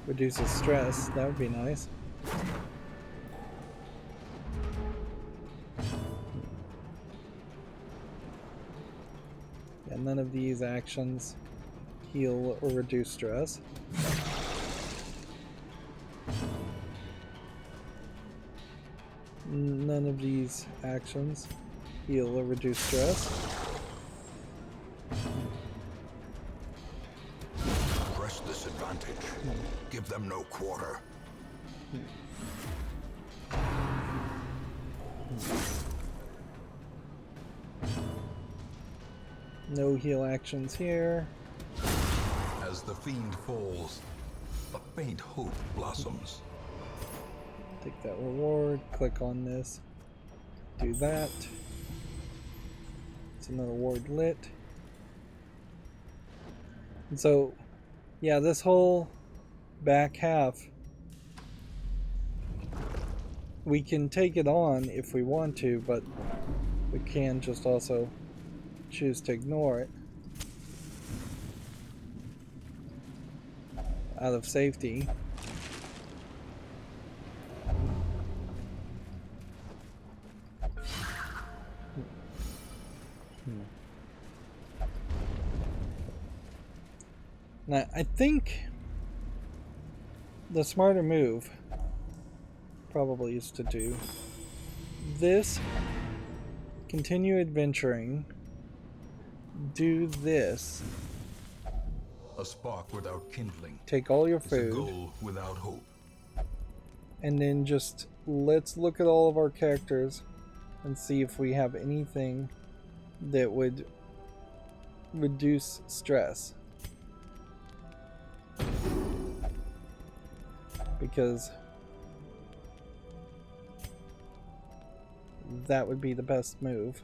reduces stress, that would be nice. Yeah, none of these actions heal or reduce stress. None of these actions heal or reduce stress. Press this advantage. Give them no quarter. No heal actions here. As the fiend falls, a faint hope blossoms. Take that reward, click on this, do that. It's another ward lit. And so, yeah, this whole back half, we can take it on if we want to, but we can just also choose to ignore it out of safety. Now, I think the smarter move probably is to do this, continue adventuring, do this, A spark without kindling. take all your It's a food, goal without hope. and then just let's look at all of our characters and see if we have anything that would reduce stress. Because that would be the best move.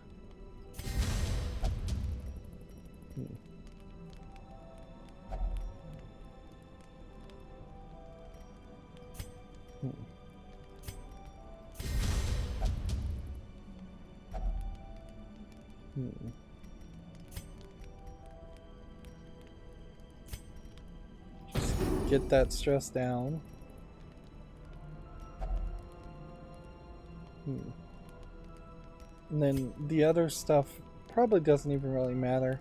Just get that stress down. And then the other stuff probably doesn't even really matter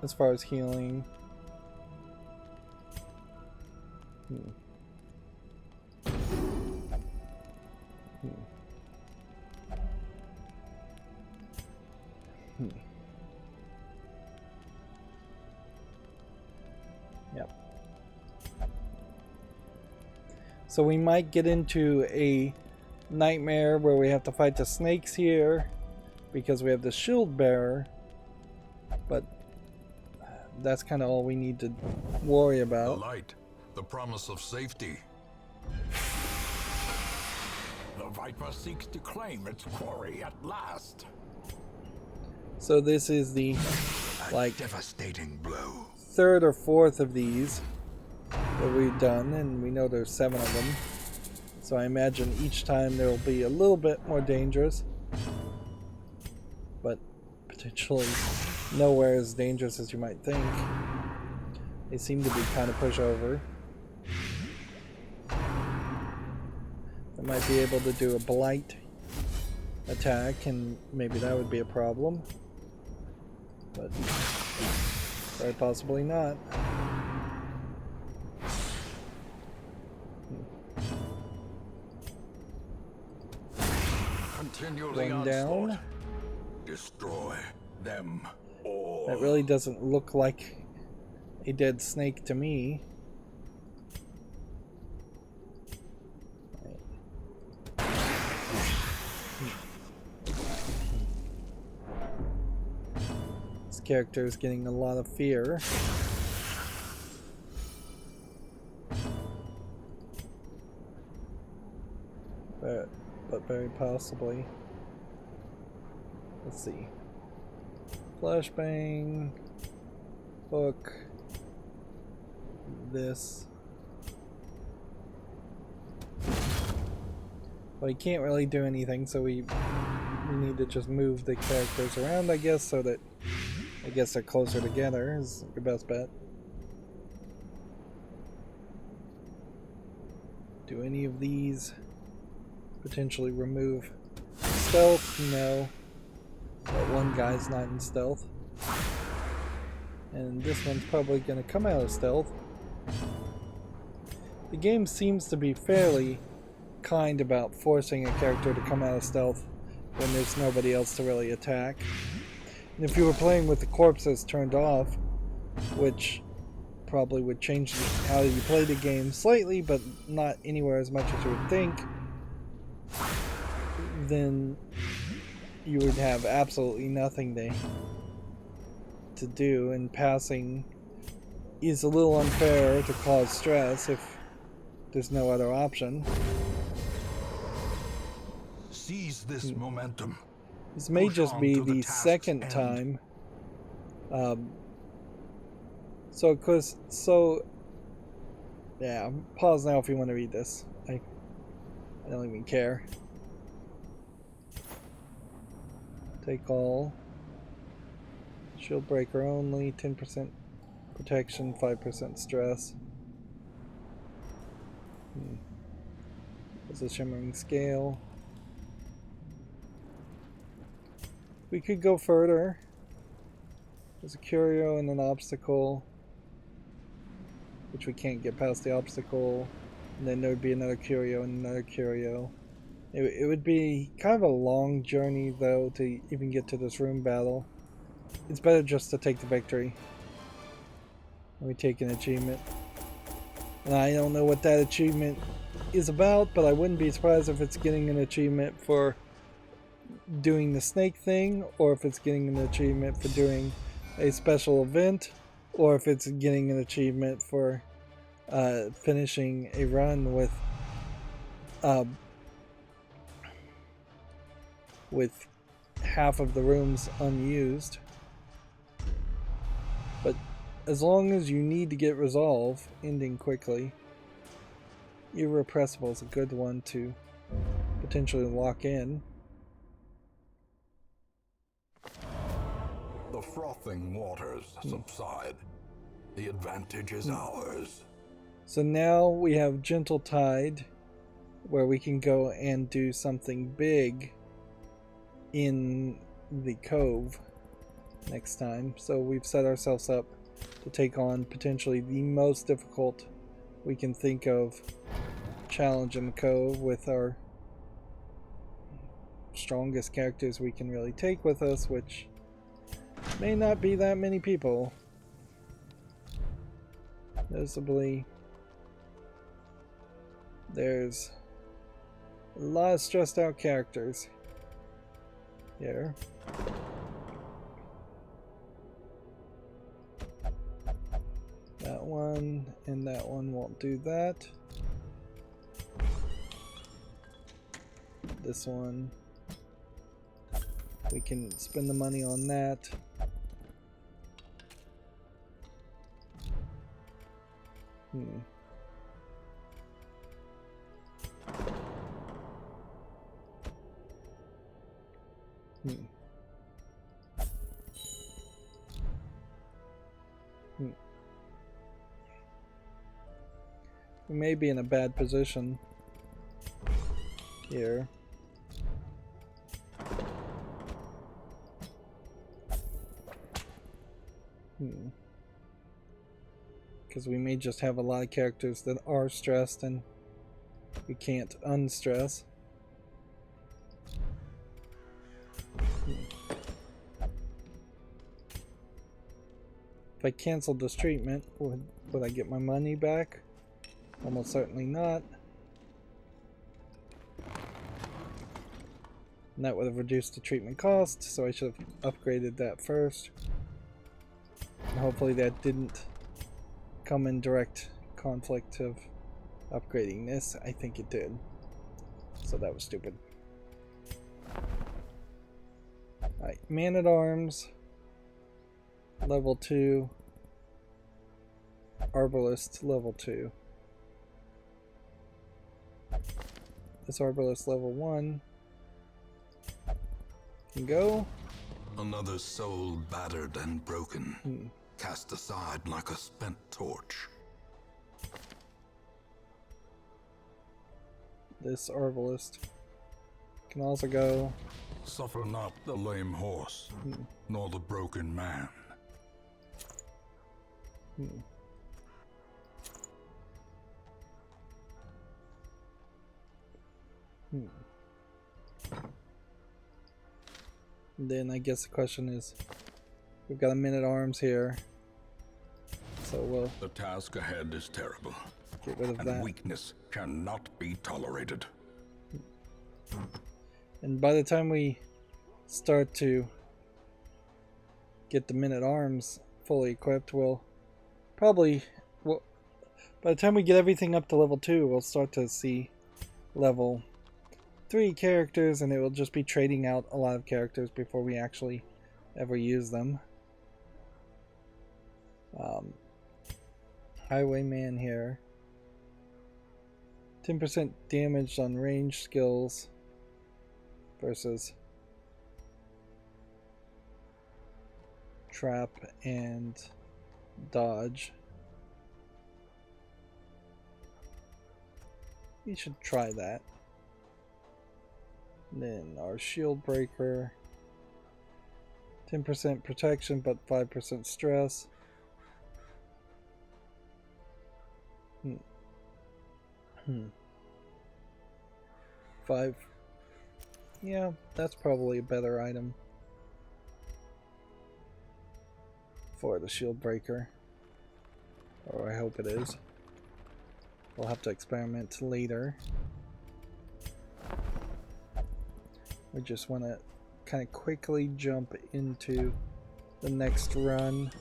as far as healing. Yep. So we might get into a nightmare where we have to fight the snakes here because we have the shield bearer, but that's kind of all we need to worry The about. light, the promise of safety. The Viper seeks to claim its quarry at last. So this is the like Devastating blow. third or fourth of these that we've done, and we know there's 7 of them. So I imagine each time there will be a little bit more dangerous, but potentially nowhere as dangerous as you might think. They seem to be kind of pushover. I might be able to do a blight attack, and maybe that would be a problem. But very possibly not. Continue the One down. onslaught. Destroy them all. That really doesn't look like a dead snake to me. This character is getting a lot of fear. But very possibly. Let's see. Flashbang. Hook. This. Well, he can't really do anything, so we need to just move the characters around, I guess, so that I guess they're closer together is your best bet. Do any of these potentially remove stealth? No. But one guy's not in stealth. And this one's probably going to come out of stealth. The game seems to be fairly kind about forcing a character to come out of stealth when there's nobody else to really attack. And if you were playing with the corpses turned off, which probably would change how you play the game slightly, but not anywhere as much as you would think, then you would have absolutely nothing to do, and passing is a little unfair to cause stress if there's no other option. Seize this momentum. This may Push just on be to the the task's second end. time. Yeah, pause now if you want to read this. I don't even care. Take all. Shield breaker only, 10% protection, 5% stress. There's a shimmering scale. We could go further. There's a curio and an obstacle, which we can't get past the obstacle. And then there would be another curio and another curio. It would be kind of a long journey, though, to even get to this room battle. It's better just to take the victory. And we take an achievement. And I don't know what that achievement is about, but I wouldn't be surprised if it's getting an achievement for doing the snake thing, or if it's getting an achievement for doing a special event, or if it's getting an achievement for finishing a run with half of the rooms unused. But as long as you need to get resolve ending quickly, Irrepressible is a good one to potentially lock in. The frothing waters subside. The advantage is ours. So now we have Gentle Tide, where we can go and do something big in the cove next time. So we've set ourselves up to take on potentially the most difficult we can think of challenge in the cove with our strongest characters we can really take with us, which may not be that many people. Noticeably, there's a lot of stressed out characters here. That one and that one won't do that. This one, we can spend the money on that. We may be in a bad position here. Because we may just have a lot of characters that are stressed and we can't unstress. If I canceled this treatment, would I get my money back? Almost certainly not. And that would have reduced the treatment cost, so I should have upgraded that first. And hopefully that didn't come in direct conflict of upgrading this. I think it did. So that was stupid. Alright, Man-at-Arms, level 2, Arbalist, level 2. This Arbalist, level 1. Can go. Another soul battered and broken, cast aside like a spent torch. This Arbalist can also go. Suffer not the lame horse, nor the broken man. Then I guess the question is, we've got a man-at-arms here, so we'll The task ahead is terrible, get rid of and that. weakness cannot be tolerated. And by the time we start to get the men-at-arms fully equipped, we'll probably, by the time we get everything up to level 2, we'll start to see level 3 characters, and it will just be trading out a lot of characters before we actually ever use them. Highwayman here. 10% damage on range skills versus trap and dodge. We should try that. Then our shield breaker, 10% protection but 5% stress. 5. Yeah, that's probably a better item for the shield breaker, or I hope it is. We'll have to experiment later. We just want to kind of quickly jump into the next run.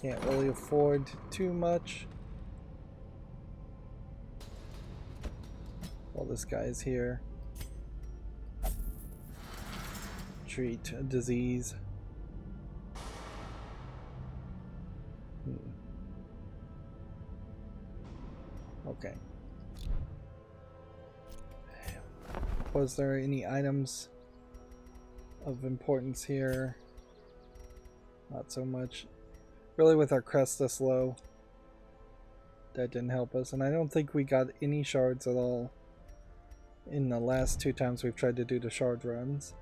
Can't really afford too much while this guy is here. Treat a disease. Okay. Was there any items of importance here? Not so much. Really, with our crest this low, that didn't help us. And I don't think we got any shards at all in the last 2 times we've tried to do the shard runs.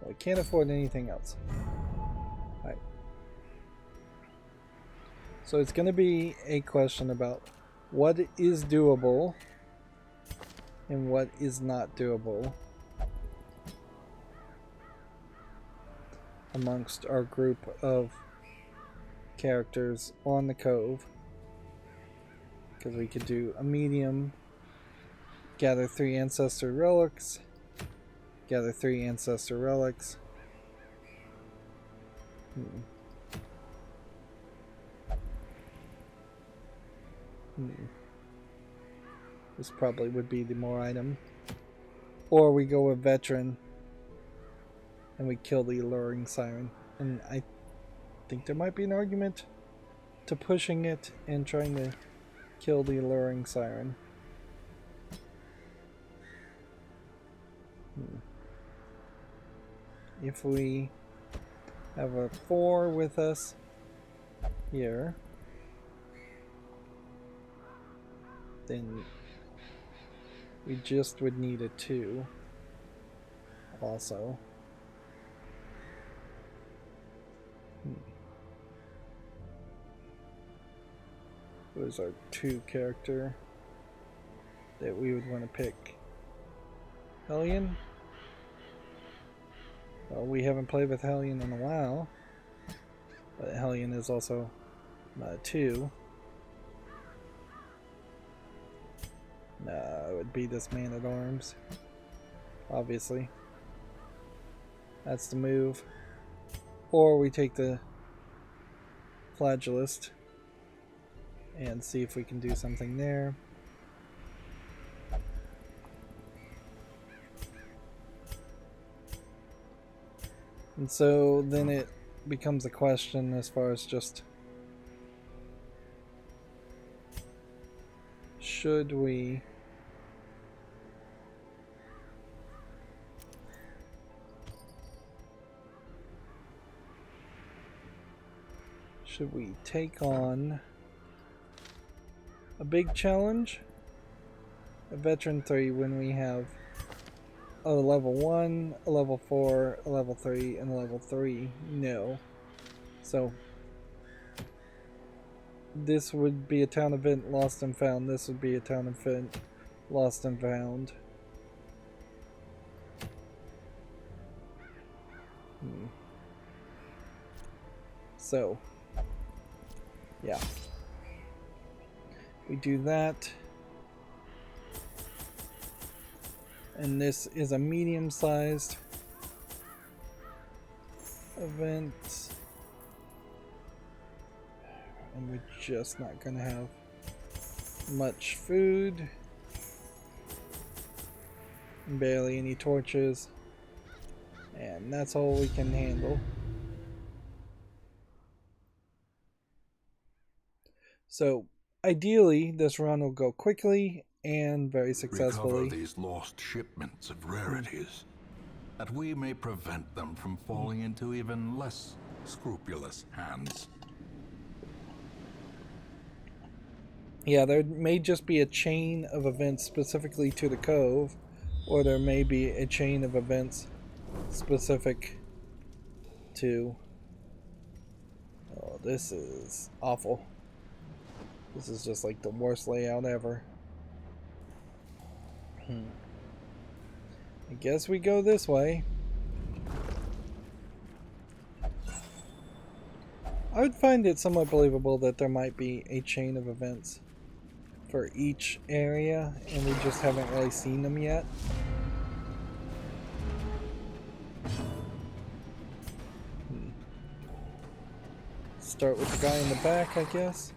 Well, we can't afford anything else. Alright. So it's going to be a question about what is doable and what is not doable amongst our group of characters on the cove. Because we could do a medium, gather 3 ancestor relics, gather 3 ancestor relics. This probably would be the more item. Or we go with veteran and we kill the alluring siren. And I think there might be an argument to pushing it and trying to kill the alluring siren. If we have a 4 with us here, then we just would need a 2 also. Who's our 2 character that we would want to pick? Hellion? Well, we haven't played with Hellion in a while, but Hellion is also not a 2. It would be this man-at-arms, obviously. That's the move. Or we take the flagellist and see if we can do something there. And so then it becomes a question as far as just, should we take on a big challenge? A veteran 3 when we have a level 1, a level 4, a level 3, and a level 3? No. So this would be a town event lost and found. This would be a town event lost and found. So, yeah. We do that. And this is a medium-sized event. And we're just not going to have much food. Barely any torches. And that's all we can handle. So, ideally, this run will go quickly and very successfully. Recover these lost shipments of rarities, that we may prevent them from falling into even less scrupulous hands. Yeah, there may just be a chain of events specifically to the cove, or there may be a chain of events specific to... Oh, this is awful. This is just like the worst layout ever. I guess we go this way. I would find it somewhat believable that there might be a chain of events for each area, and we just haven't really seen them yet. Start with the guy in the back, I guess.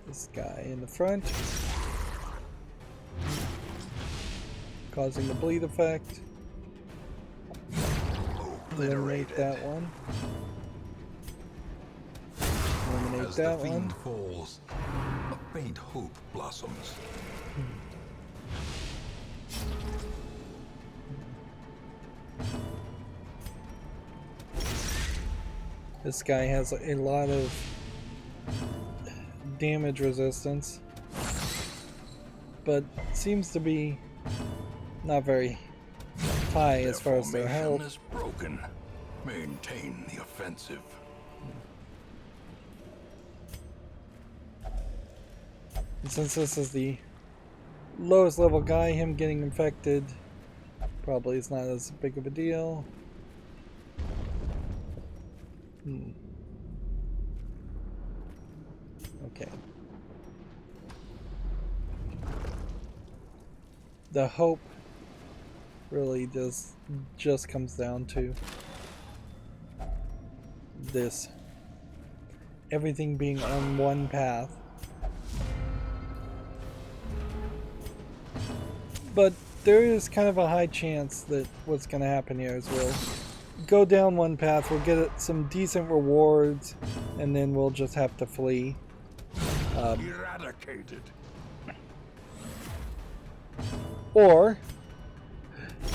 This guy in the front, causing the bleed effect. Eliminate that one. Eliminate As that the fiend one. falls, a faint hope blossoms. This guy has a lot of damage resistance, but seems to be not very high as far as their formation health. is broken. Maintain the offensive. And since this is the lowest level guy, him getting infected probably is not as big of a deal. Okay. The hope really just comes down to this. Everything being on one path. But there is kind of a high chance that what's going to happen here is we'll go down one path, we'll get some decent rewards, and then we'll just have to flee. Eradicated. Or,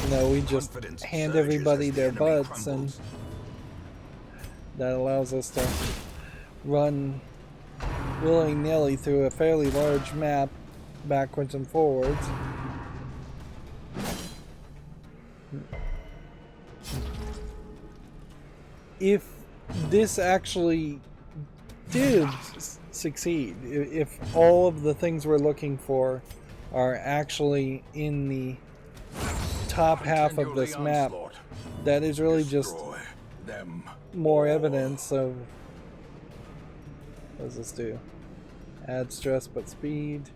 you know, we just Confidence hand surges everybody as the their enemy butts, crumbles. and that allows us to run willy-nilly through a fairly large map backwards and forwards. If this actually did succeed, if all of the things we're looking for are actually in the top half of this map, that is really just Destroy them. more evidence of... What does this do? Add stress but speed.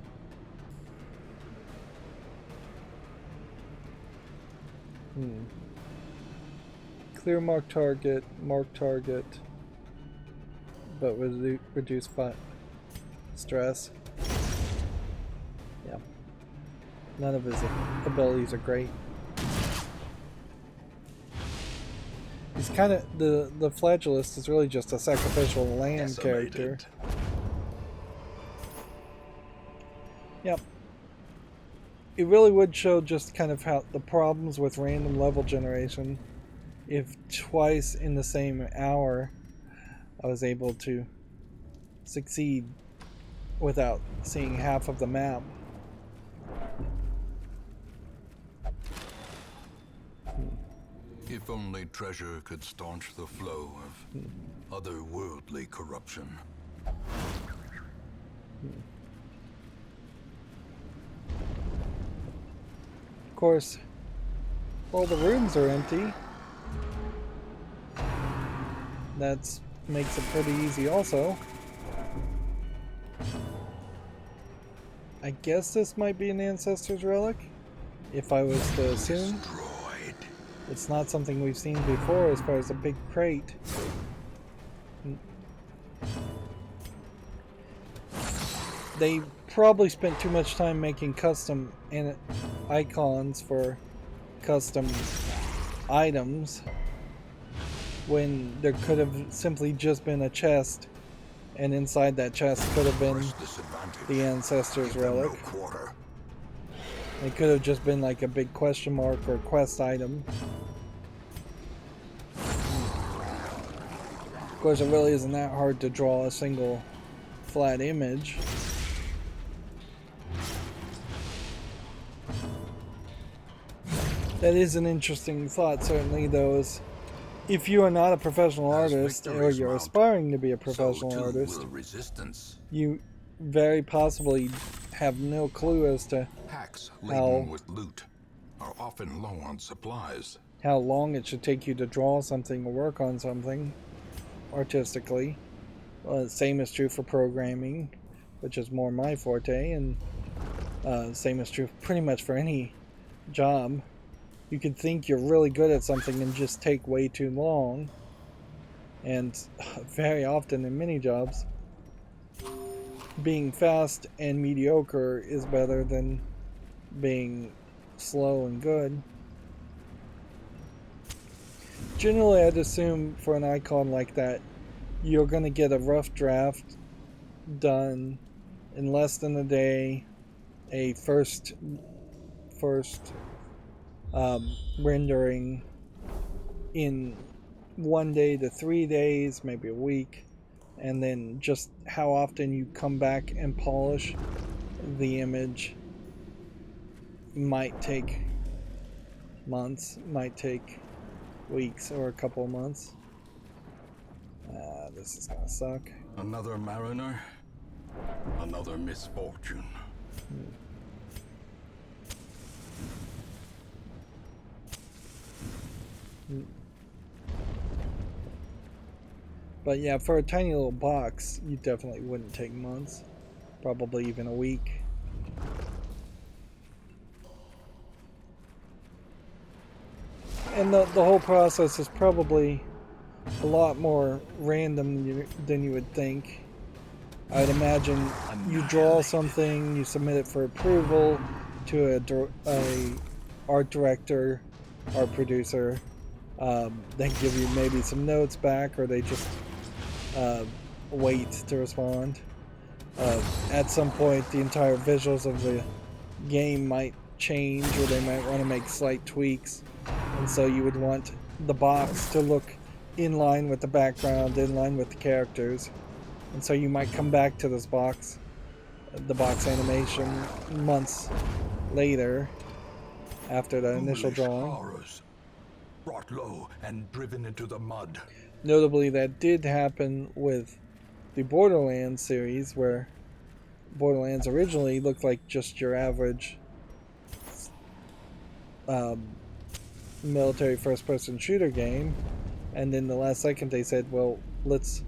Clear mark target, but reduce stress. Yeah. None of his abilities are great. He's kind of... The Flagellist is really just a sacrificial lamb character. Yep. It really would show just kind of how the problems with random level generation if twice in the same hour I was able to succeed without seeing half of the map. If only treasure could staunch the flow of otherworldly corruption. Of course, all the rooms are empty. That makes it pretty easy also. I guess this might be an Ancestor's relic, if I was to assume. Destroyed. It's not something we've seen before as far as a big crate. They probably spent too much time making custom icons for custom items when there could have simply just been a chest, and inside that chest could have been the Ancestor's relic. It could have just been like a big question mark or quest item. Of course, it really isn't that hard to draw a single flat image. That is an interesting thought, certainly, though, is if you are not a professional artist, or you're aspiring to be a professional artist, you very possibly have no clue as to hacks laden with loot are often low on supplies. How long it should take you to draw something or work on something artistically. Same is true for programming, which is more my forte, and same is true pretty much for any job. You could think you're really good at something and just take way too long, and very often in many jobs, being fast and mediocre is better than being slow and good. Generally, I'd assume for an icon like that, you're going to get a rough draft done in less than a day, a first rendering in 1 day to 3 days, maybe a week, and then just how often you come back and polish the image might take months, might take weeks, or a couple of months. This is gonna suck. Another mariner, another misfortune. But yeah, for a tiny little box, you definitely wouldn't take months. Probably even a week. And the whole process is probably a lot more random than you would think. I'd imagine you draw something, you submit it for approval to a art director, art producer. They give you maybe some notes back, or they just wait to respond. At some point, the entire visuals of the game might change, or they might want to make slight tweaks, and so you would want the box to look in line with the background, in line with the characters, and so you might come back to this box, the box animation, months later after the initial drawing. Horrors, brought low and driven into the mud. Notably, that did happen with the Borderlands series, where Borderlands originally looked like just your average military first-person shooter game, and then the last second they said, well, let's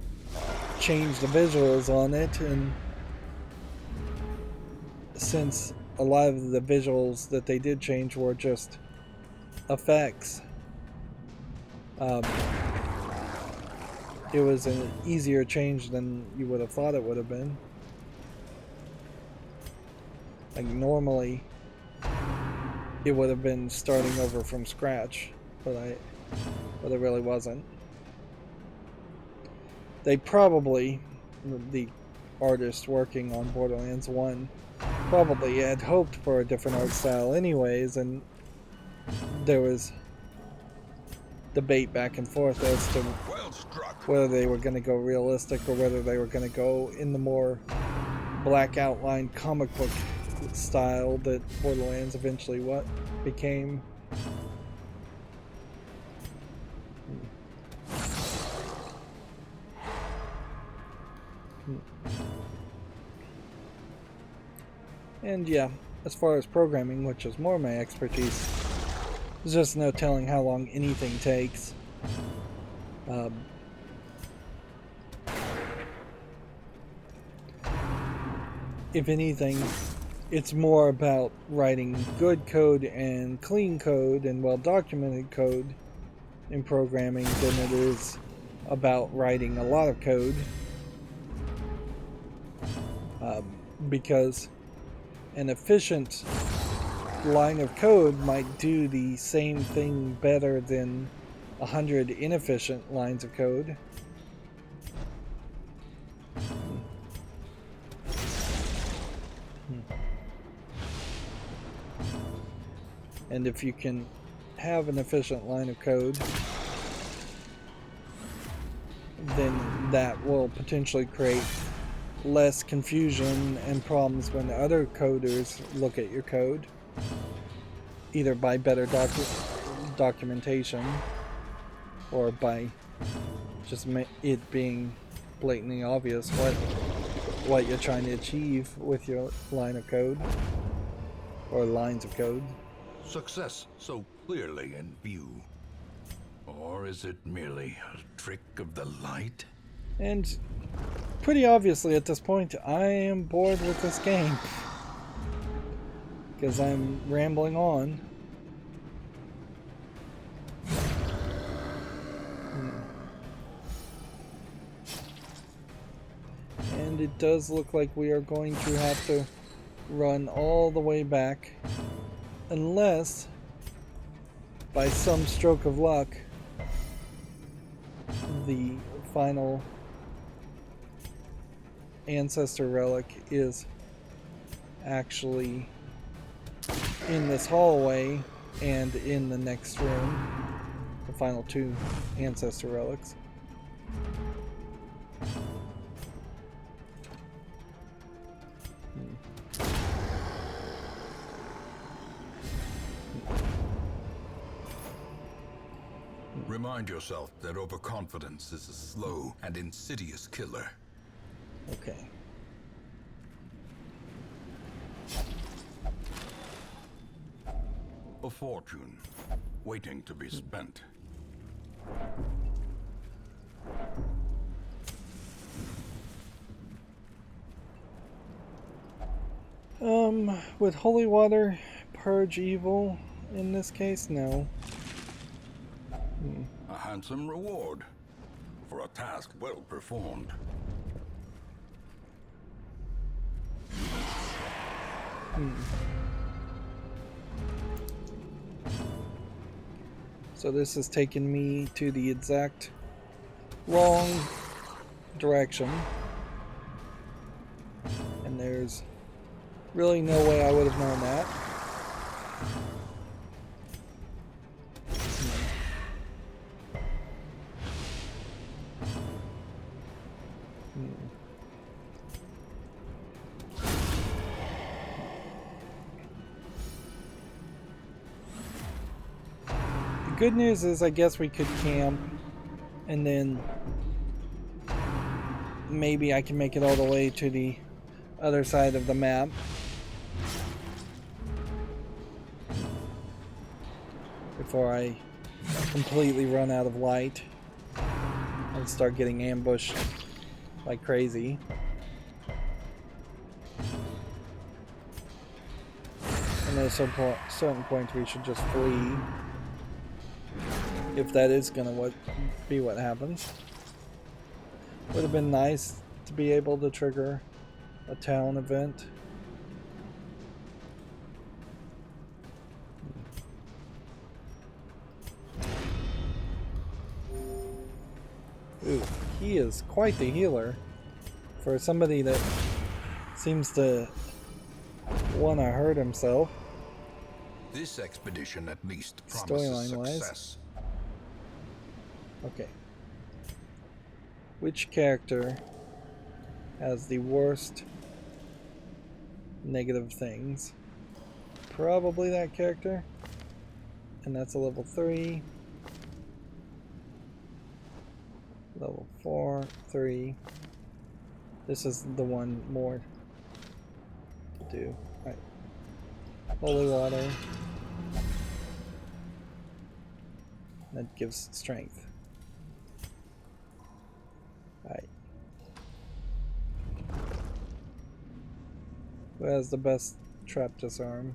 change the visuals on it, and since a lot of the visuals that they did change were just effects, it was an easier change than you would have thought it would have been. Like, normally it would have been starting over from scratch, but it really wasn't. They probably, the artist working on Borderlands 1, probably had hoped for a different art style anyways, and there was debate back and forth as to Well struck. whether they were going to go realistic or whether they were going to go in the more black outline comic book style that Borderlands eventually became. And yeah, as far as programming, which is more my expertise, there's just no telling how long anything takes. If anything, it's more about writing good code and clean code and well-documented code in programming than it is about writing a lot of code. Because an efficient line of code might do the same thing better than 100 inefficient lines of code. And if you can have an efficient line of code, then that will potentially create less confusion and problems when other coders look at your code, either by better documentation or by just it being blatantly obvious what you're trying to achieve with your line of code or lines of code. Success so clearly in view. Or is it merely a trick of the light? And pretty obviously at this point, I am bored with this game. Because I'm rambling on. And it does look like we are going to have to run all the way back. Unless, by some stroke of luck, the final Ancestor relic is actually in this hallway and in the next room. The final two Ancestor relics. Remind yourself that overconfidence is a slow and insidious killer. Okay. A fortune waiting to be spent. Would holy water purge evil in this case? No. A handsome reward for a task well performed. So this has taken me to the exact wrong direction. And there's really no way I would have known that. The good news is I guess we could camp and then maybe I can make it all the way to the other side of the map. Before I completely run out of light and start getting ambushed like crazy. And at a certain point we should just flee. If that is gonna be what happens. Would have been nice to be able to trigger a town event. Ooh, he is quite the healer for somebody that seems to want to hurt himself. This expedition at least promises Storyline-wise. success. Okay. Which character has the worst negative things? Probably that character. And that's a level 3. Level 4, 3. This is the one more to do. Right. Holy water. That gives strength. Right. Who has the best trap disarm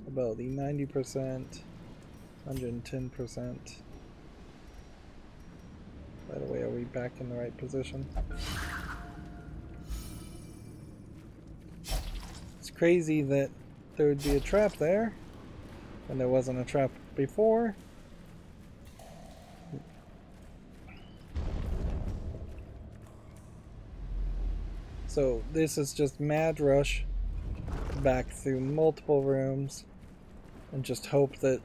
ability? 90%, 110%. By the way, are we back in the right position? It's crazy that there would be a trap there when there wasn't a trap before. So this is just mad rush back through multiple rooms and just hope that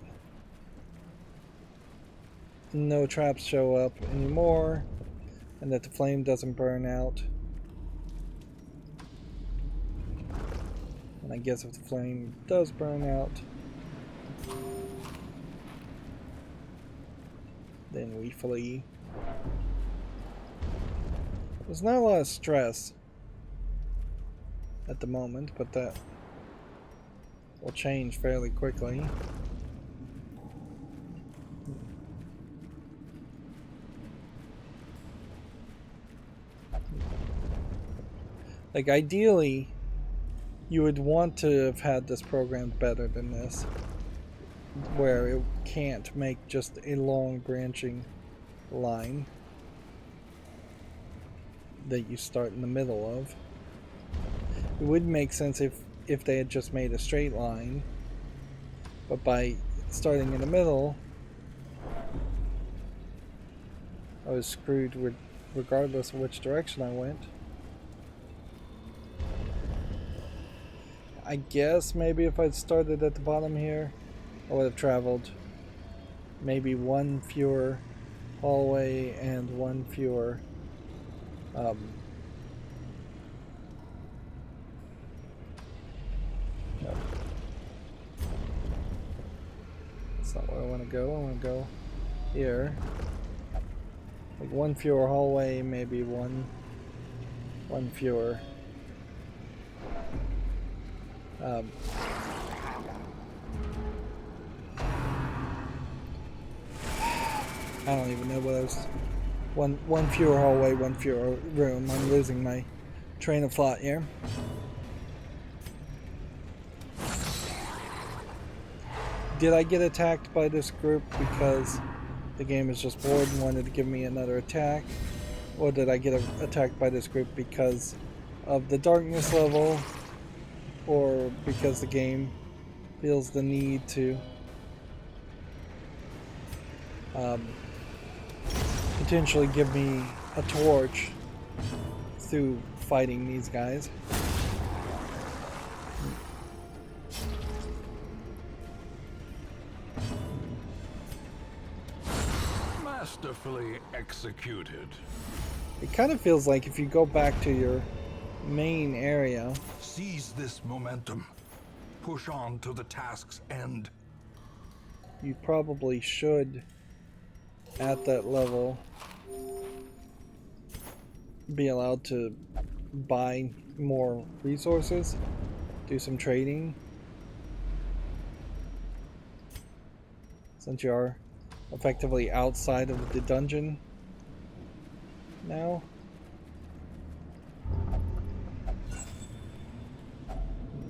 no traps show up anymore and that the flame doesn't burn out. And I guess if the flame does burn out, then we flee. There's not a lot of stress at the moment, but that will change fairly quickly. Like, ideally, you would want to have had this programmed better than this, where it can't make just a long branching line that you start in the middle of. It would make sense if they had just made a straight line, but by starting in the middle, I was screwed regardless of which direction I went. I guess maybe if I'd started at the bottom here, I would have traveled maybe one fewer hallway and one fewer no. That's not where I want to go. I want to go here. Like one fewer hallway, maybe one fewer I don't even know what I was. One fewer hallway, one fewer room. I'm losing my train of thought here. Did I get attacked by this group because the game is just bored and wanted to give me another attack? Or did I get attacked by this group because of the darkness level? Or because the game feels the need to potentially give me a torch through fighting these guys? Masterfully executed. It kind of feels like if you go back to your main area, Seize this momentum. Push on to the task's end. you probably should, at that level, be allowed to buy more resources, do some trading, since you are effectively outside of the dungeon now.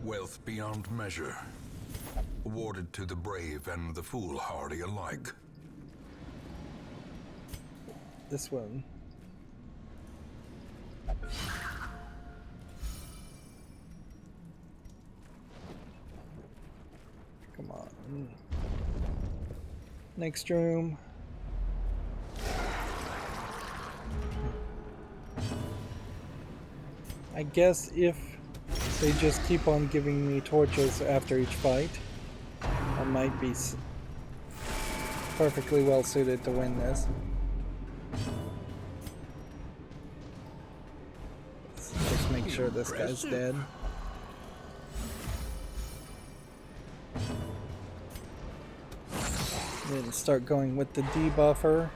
Wealth beyond measure, awarded to the brave and the foolhardy alike. This one. Come on. Next room. I guess if they just keep on giving me torches after each fight, I might be perfectly well suited to win this. sure this guy's dead. Then start going with the debuffer.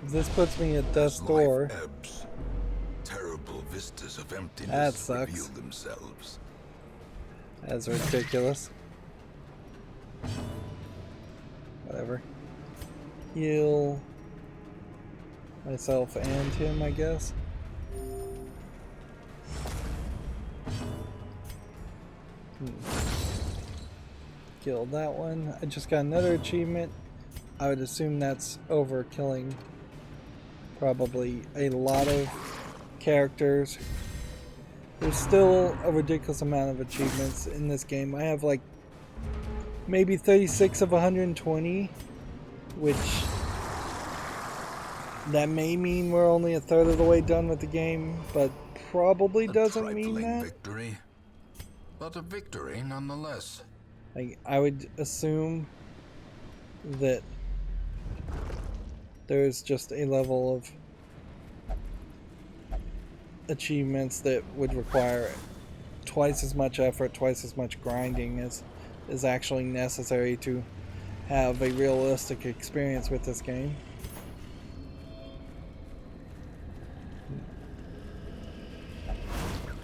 This puts me at death's door. Ebbs, terrible vistas of That emptiness sucks. reveal themselves. That's ridiculous. Whatever. Heal myself and him, I guess. Killed that one. I just got another achievement. I would assume that's over killing probably a lot of characters. There's still a ridiculous amount of achievements in this game. I have like maybe 36 of 120, which that may mean we're only a third of the way done with the game, but probably doesn't mean that. Victory, but a victory nonetheless. I would assume that there's just a level of achievements that would require twice as much effort, twice as much grinding as is actually necessary to have a realistic experience with this game.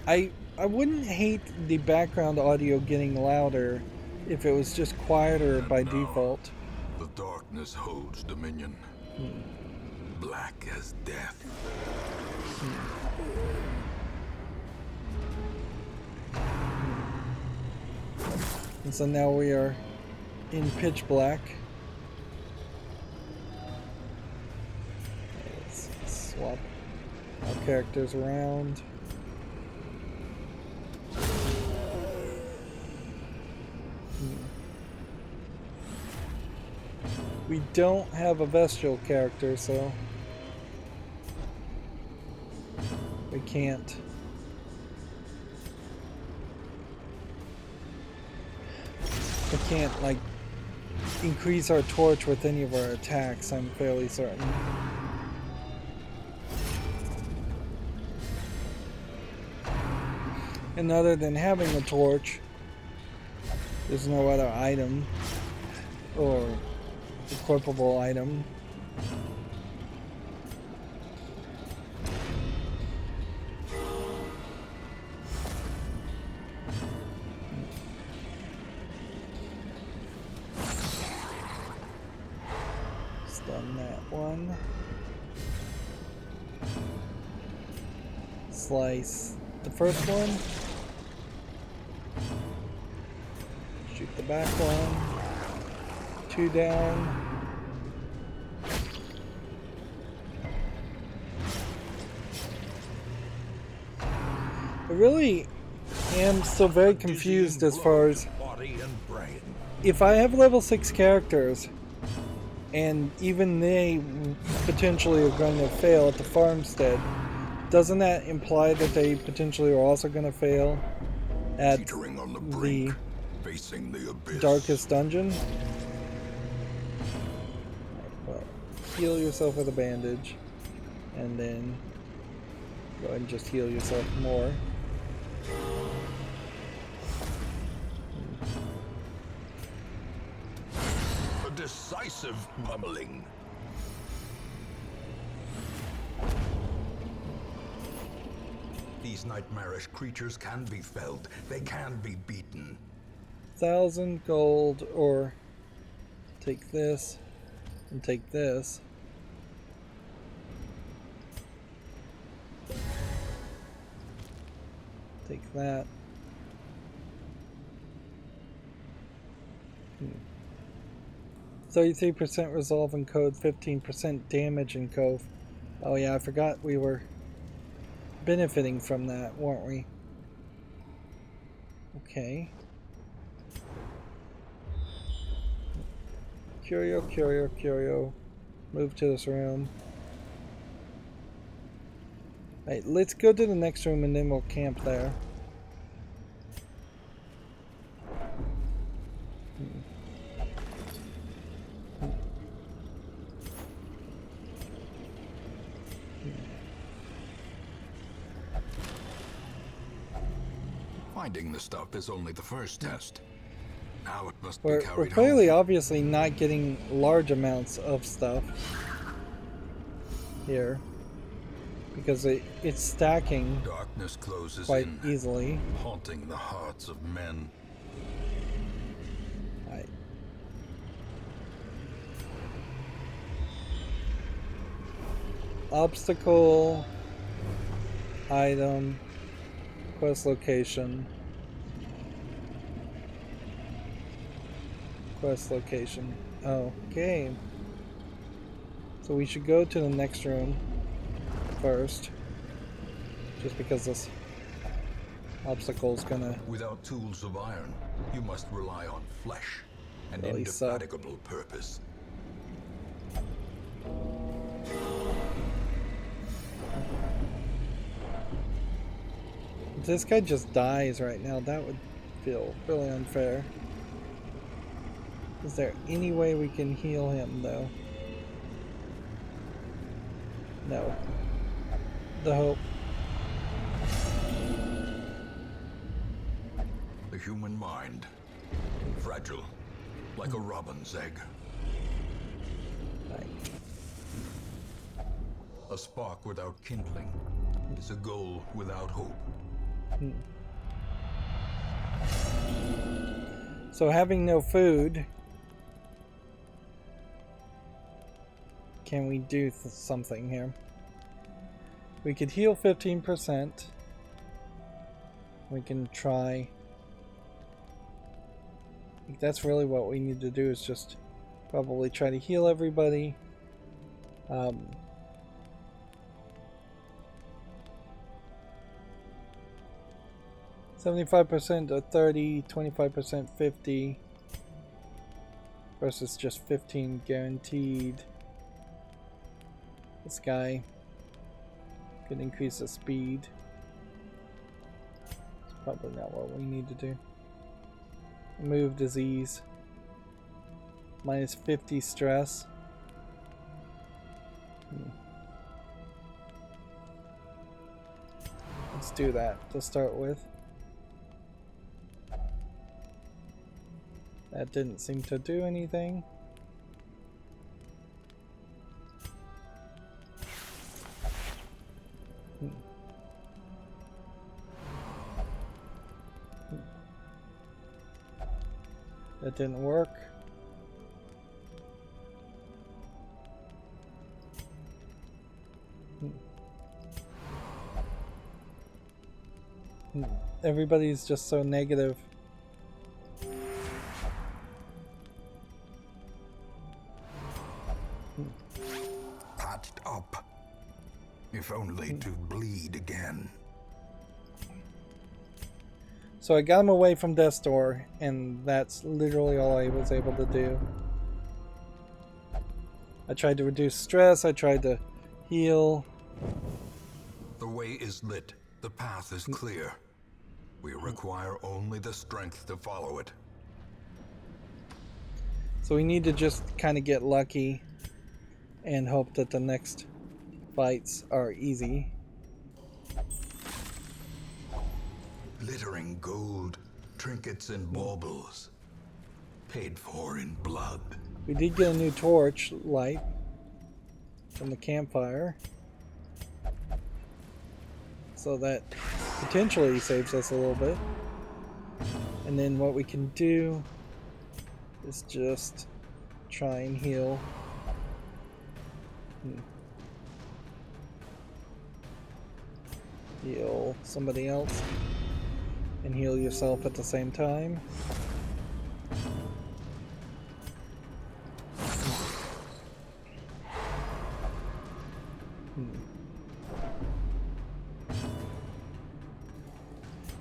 I wouldn't hate the background audio getting louder if it was just quieter And by now, default. The darkness holds dominion. Black as death. And so now we are in pitch black. Let's swap our characters around. We don't have a bestial character, so we can't like increase our torch with any of our attacks, I'm fairly certain. And other than having a torch, there's no other item or equipable item. Stun that one. Slice the first one. Shoot the back one. 2 down. I really am still very confused as far as body and brain. if I have level 6 characters and even they potentially are going to fail at the farmstead, doesn't that imply that they potentially are also going to fail at Teetering on the brink, the facing the abyss. darkest dungeon? Well, heal yourself with a bandage and then go ahead and just heal yourself more. A decisive pummeling. These nightmarish creatures can be felled. They can be beaten. 1,000 gold, or take this and take this. Take that. 33% resolve in code, 15% damage in code. Oh yeah, I forgot we were benefiting from that, weren't we? Okay. Curio. Move to this room. Alright, let's go to the next room and then we'll camp there. Finding the stuff is only the first test. Now it must be We're carried clearly, home. obviously, not getting large amounts of stuff here because it's stacking Darkness closes quite in, easily. haunting the hearts of men. Right. Obstacle, item, quest location. Quest location. Okay. So we should go to the next room first. Just because this obstacle is gonna Without tools of iron, you must rely on flesh, an really suck. indefatigable purpose. If this guy just dies right now, that would feel really unfair. Is there any way we can heal him, though? No. The hope. The human mind, fragile, like a robin's egg. Right. A spark without kindling is a goal without hope. So having no food, can we do something here? We could heal 15%. We can try. I think that's really what we need to do, is just probably try to heal everybody. 75% to 30, 25% 50 versus just 15 guaranteed. This guy could increase the speed. It's probably not what we need to do. Remove disease. Minus 50 stress. Let's do that to start with. That didn't seem to do anything. That didn't work. Everybody's just so negative. Patched up, if only to bleed again. So I got him away from death's door, and that's literally all I was able to do. I tried to reduce stress, I tried to heal. The way is lit, the path is clear. We require only the strength to follow it. So we need to just kind of get lucky and hope that the next fights are easy. Glittering gold, trinkets and baubles, paid for in blood. We did get a new torch light from the campfire, so that potentially saves us a little bit. And then what we can do is just try and heal. Heal somebody else and heal yourself at the same time.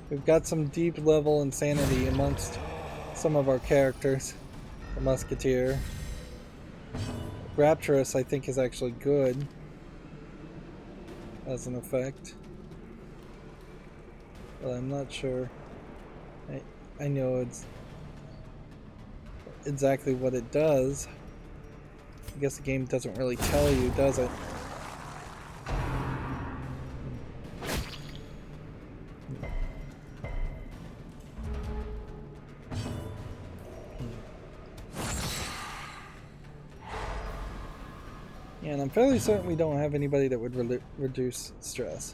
We've got some deep level insanity amongst some of our characters. The Musketeer. Rapturous, I think, is actually good. as an effect. But I'm not sure. I know it's exactly what it does. I guess the game doesn't really tell you, does it? Yeah, and I'm fairly certain we don't have anybody that would reduce stress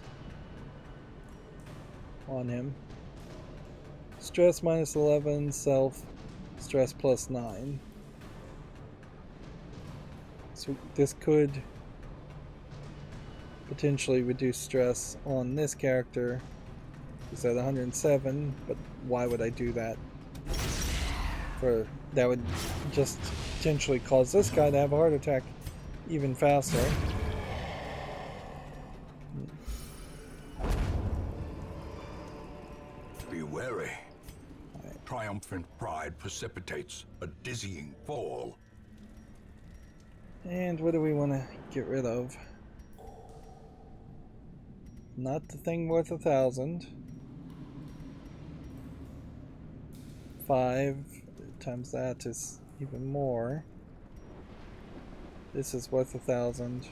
on him. Stress minus 11, self, stress plus 9. So this could potentially reduce stress on this character. He's at 107, but why would I do that? That would just potentially cause this guy to have a heart attack even faster. Be wary. Triumphant pride precipitates a dizzying fall. And what do we want to get rid of? Not the thing worth 1,000. 5 times that is even more. This is worth 1,000.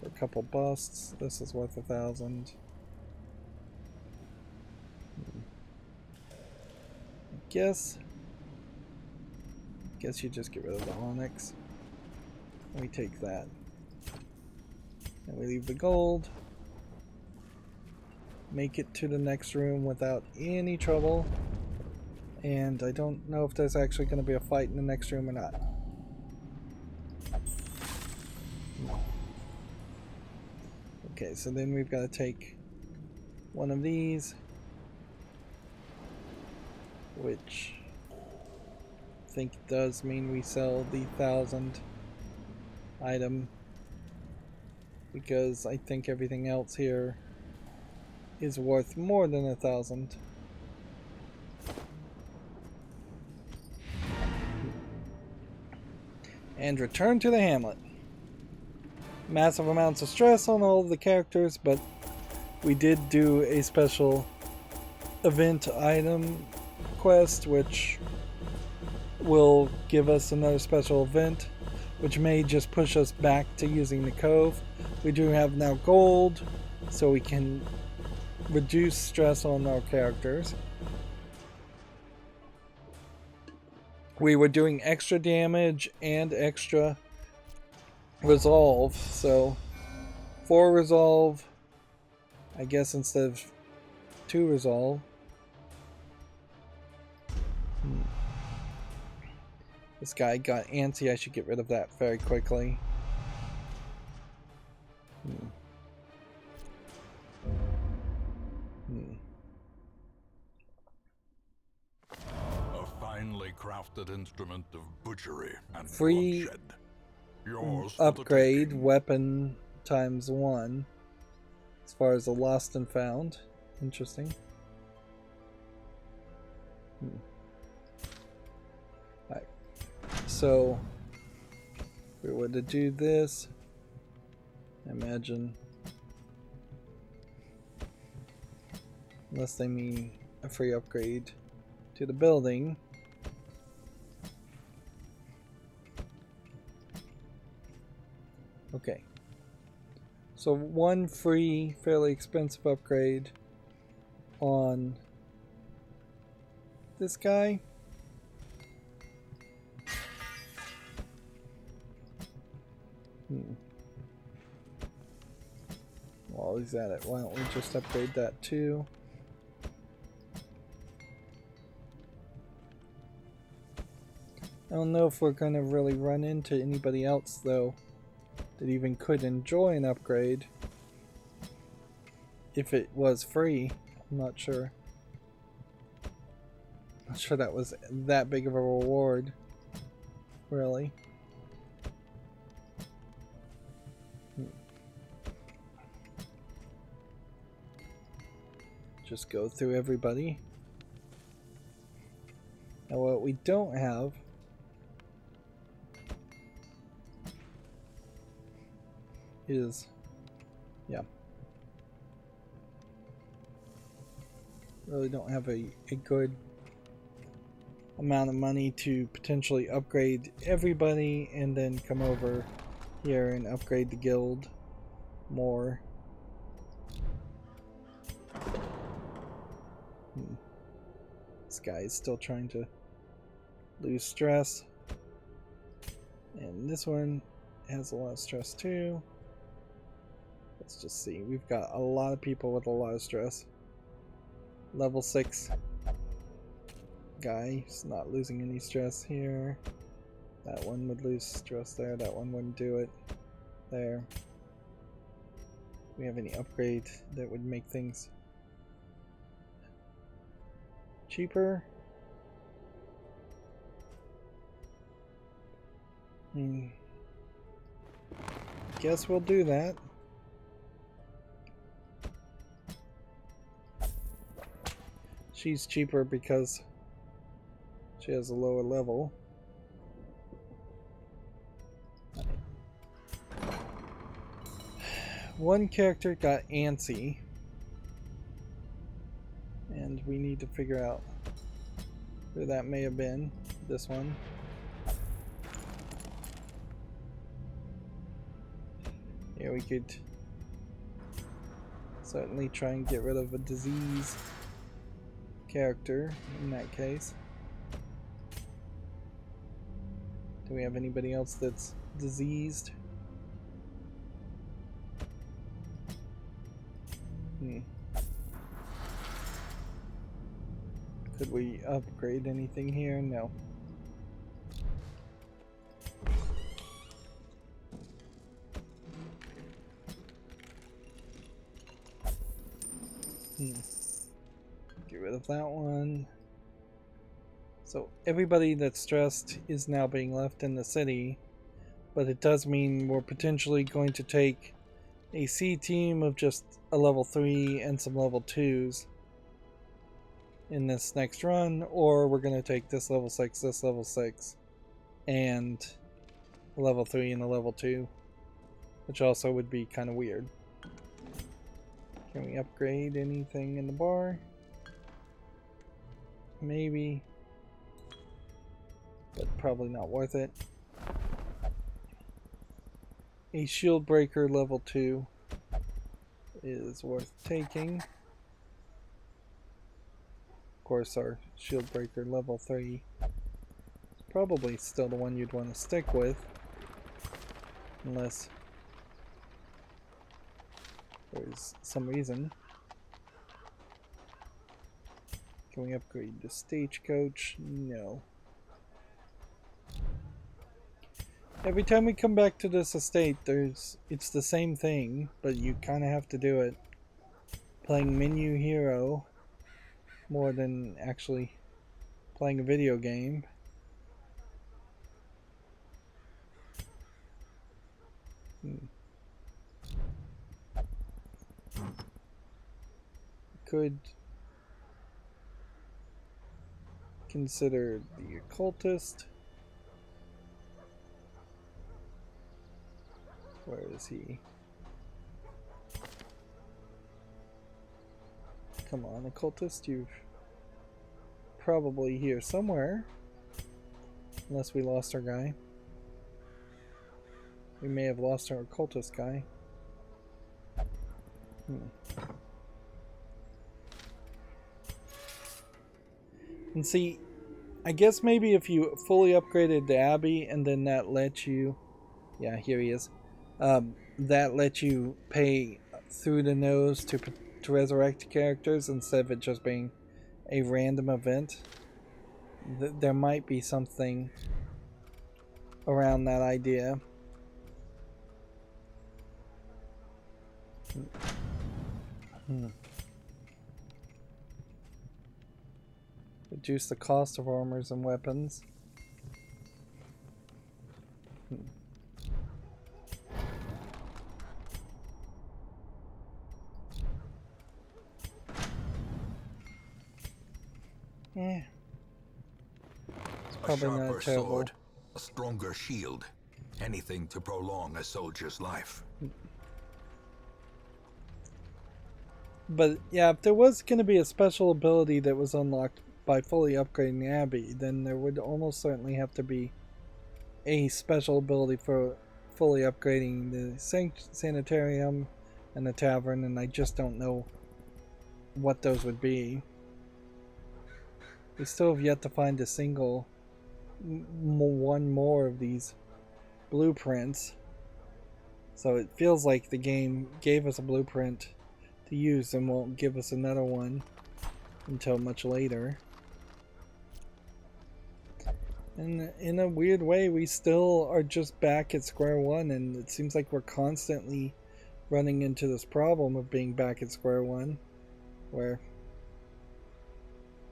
For a couple busts, this is worth 1,000. Guess you just get rid of the onyx. And we take that. And we leave the gold. Make it to the next room without any trouble. And I don't know if there's actually going to be a fight in the next room or not. Okay, so then we've got to take one of these, which I think does mean we sell the 1,000 item, because I think everything else here is worth more than 1,000. And return to the hamlet. Massive amounts of stress on all of the characters, but we did do a special event item quest, which will give us another special event, which may just push us back to using the cove. We do have now gold, so we can reduce stress on our characters. We were doing extra damage and extra resolve, so 4 resolve, I guess, instead of 2 resolve. This guy got antsy. I should get rid of that very quickly. A finely crafted instrument of butchery and Free bloodshed. Yours for the upgrade taking. weapon times 1 as far as the lost and found. Interesting. Alright, so if we were to do this, imagine, unless they mean a free upgrade to the building. Okay, so 1 free, fairly expensive upgrade on this guy. While he's at it, why don't we just upgrade that too? I don't know if we're going to really run into anybody else, though, that even could enjoy an upgrade if it was free. I'm not sure. Not sure that was that big of a reward, really. Just go through everybody. Now what we don't have is Yeah. Really don't have a good amount of money to potentially upgrade everybody and then come over here and upgrade the guild more. This guy is still trying to lose stress. And this one has a lot of stress too. Let's just see. We've got a lot of people with a lot of stress. Level 6 guy is not losing any stress here. That one would lose stress there. That one wouldn't do it there. Do we have any upgrade that would make things cheaper? Guess we'll do that. She's cheaper because she has a lower level. One character got antsy, and we need to figure out who that may have been. This one. Yeah, we could certainly try and get rid of a disease character in that case. Do we have anybody else that's diseased? Could we upgrade anything here? No. Get rid of that one. So everybody that's stressed is now being left in the city, but it does mean we're potentially going to take a C team of just a level 3 and some level 2s in this next run, or we're going to take this level 6, and a level 3 and a level 2, which also would be kind of weird. Can we upgrade anything in the bar? Maybe, but probably not worth it. A shield breaker level 2 is worth taking. Of course, our shield breaker level 3 is probably still the one you'd want to stick with, unless there's some reason. Can we upgrade the stagecoach? No. Every time we come back to this estate, it's the same thing, but you kind of have to do it playing menu hero more than actually playing a video game. Could consider the occultist. Where is he? Come on, occultist, you're probably here somewhere. Unless we lost our guy. We may have lost our occultist guy. And see, I guess maybe if you fully upgraded the Abbey and then that lets you... Yeah, here he is. That lets you pay through the nose to resurrect characters instead of it just being a random event. There might be something around that idea. Reduce the cost of armors and weapons. It's probably not terrible. Sword, a stronger shield, anything to prolong a soldier's life. But yeah, if there was going to be a special ability that was unlocked by fully upgrading Abby, then there would almost certainly have to be a special ability for fully upgrading the sanitarium and the tavern, and I just don't know what those would be. We still have yet to find a single one more of these blueprints, so it feels like the game gave us a blueprint to use and won't give us another one until much later. And in a weird way, we still are just back at square one, and it seems like we're constantly running into this problem of being back at square one, where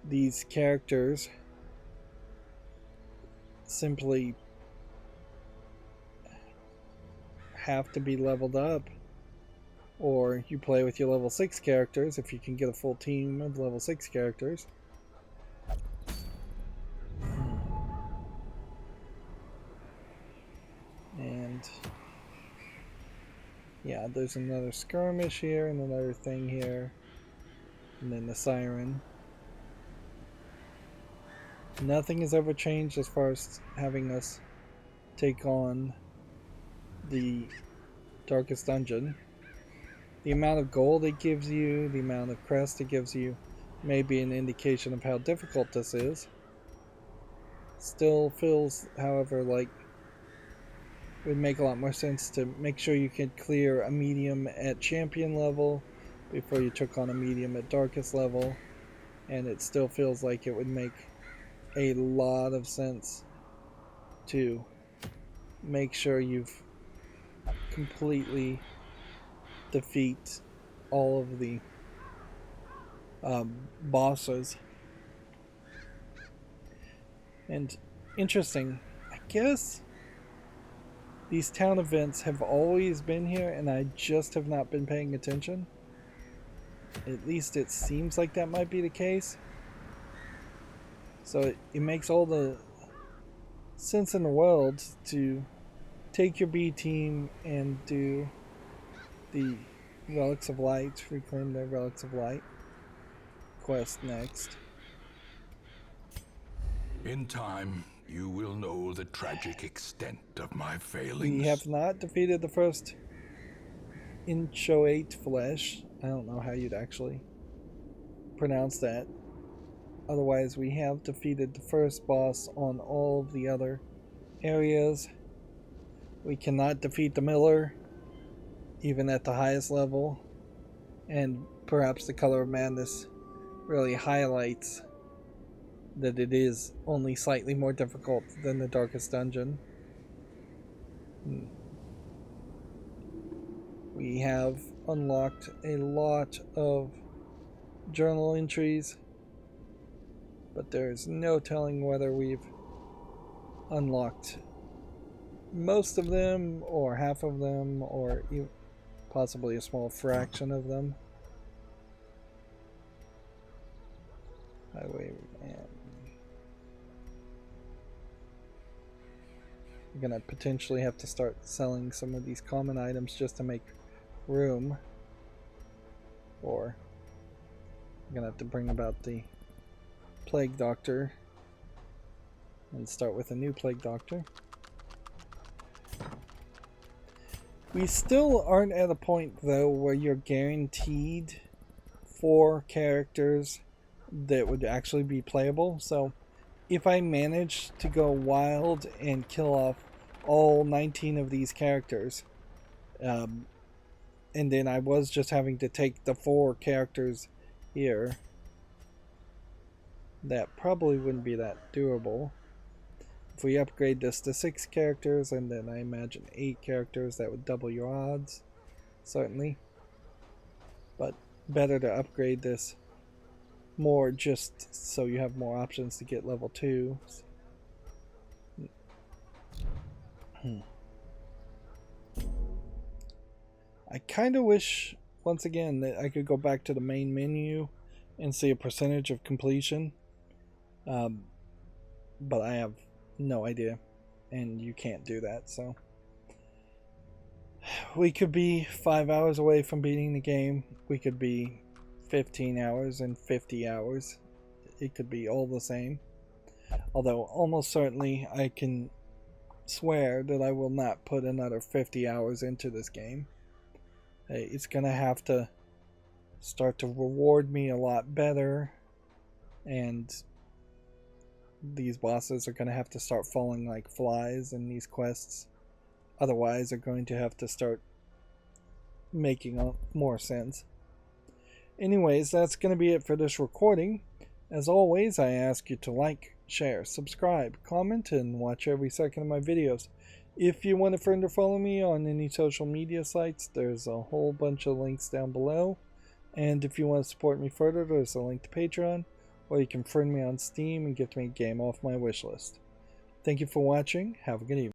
these characters simply have to be leveled up, or you play with your level 6 characters if you can get a full team of level 6 characters. And yeah, there's another skirmish here and another thing here, and then the siren. Nothing has ever changed as far as having us take on the darkest dungeon. The amount of gold it gives you, the amount of crest it gives you, may be an indication of how difficult this is. Still feels, however, like it would make a lot more sense to make sure you could clear a medium at champion level before you took on a medium at darkest level, and it still feels like it would make a lot of sense to make sure you've completely defeat all of the bosses. And interesting, I guess these town events have always been here and I just have not been paying attention. At least it seems like that might be the case. So it makes all the sense in the world to take your B team and do the Relics of Light, reclaim the Relics of Light quest next. In time, you will know the tragic extent of my failings. We have not defeated the first inchoate flesh. I don't know how you'd actually pronounce that. Otherwise, we have defeated the first boss on all of the other areas. We cannot defeat the Miller, even at the highest level. And perhaps the Color of Madness really highlights that it is only slightly more difficult than the Darkest Dungeon. We have unlocked a lot of journal entries, but there's no telling whether we've unlocked most of them, or half of them, or possibly a small fraction of them. Highway man. We're gonna potentially have to start selling some of these common items just to make room, or I'm gonna have to bring about the Plague Doctor and start with a new Plague Doctor. We still aren't at a point though where you're guaranteed 4 characters that would actually be playable. So if I manage to go wild and kill off all 19 of these characters, and then I was just having to take the 4 characters here, that probably wouldn't be that doable. If we upgrade this to 6 characters, and then I imagine 8 characters, that would double your odds, certainly. But better to upgrade this more just so you have more options to get level 2. I kind of wish, once again, that I could go back to the main menu and see a percentage of completion. But I have no idea, and you can't do that, so we could be 5 hours away from beating the game. We could be 15 hours and 50 hours. It could be all the same. Although almost certainly I can swear that I will not put another 50 hours into this game. It's going to have to start to reward me a lot better, and these bosses are going to have to start falling like flies in these quests. Otherwise, they're going to have to start making more sense. Anyways, that's going to be it for this recording. As always, I ask you to like, share, subscribe, comment, and watch every second of my videos. If you want a friend or follow me on any social media sites, there's a whole bunch of links down below. And if you want to support me further, there's a link to Patreon, or you can friend me on Steam and get me a game off my wishlist. Thank you for watching. Have a good evening.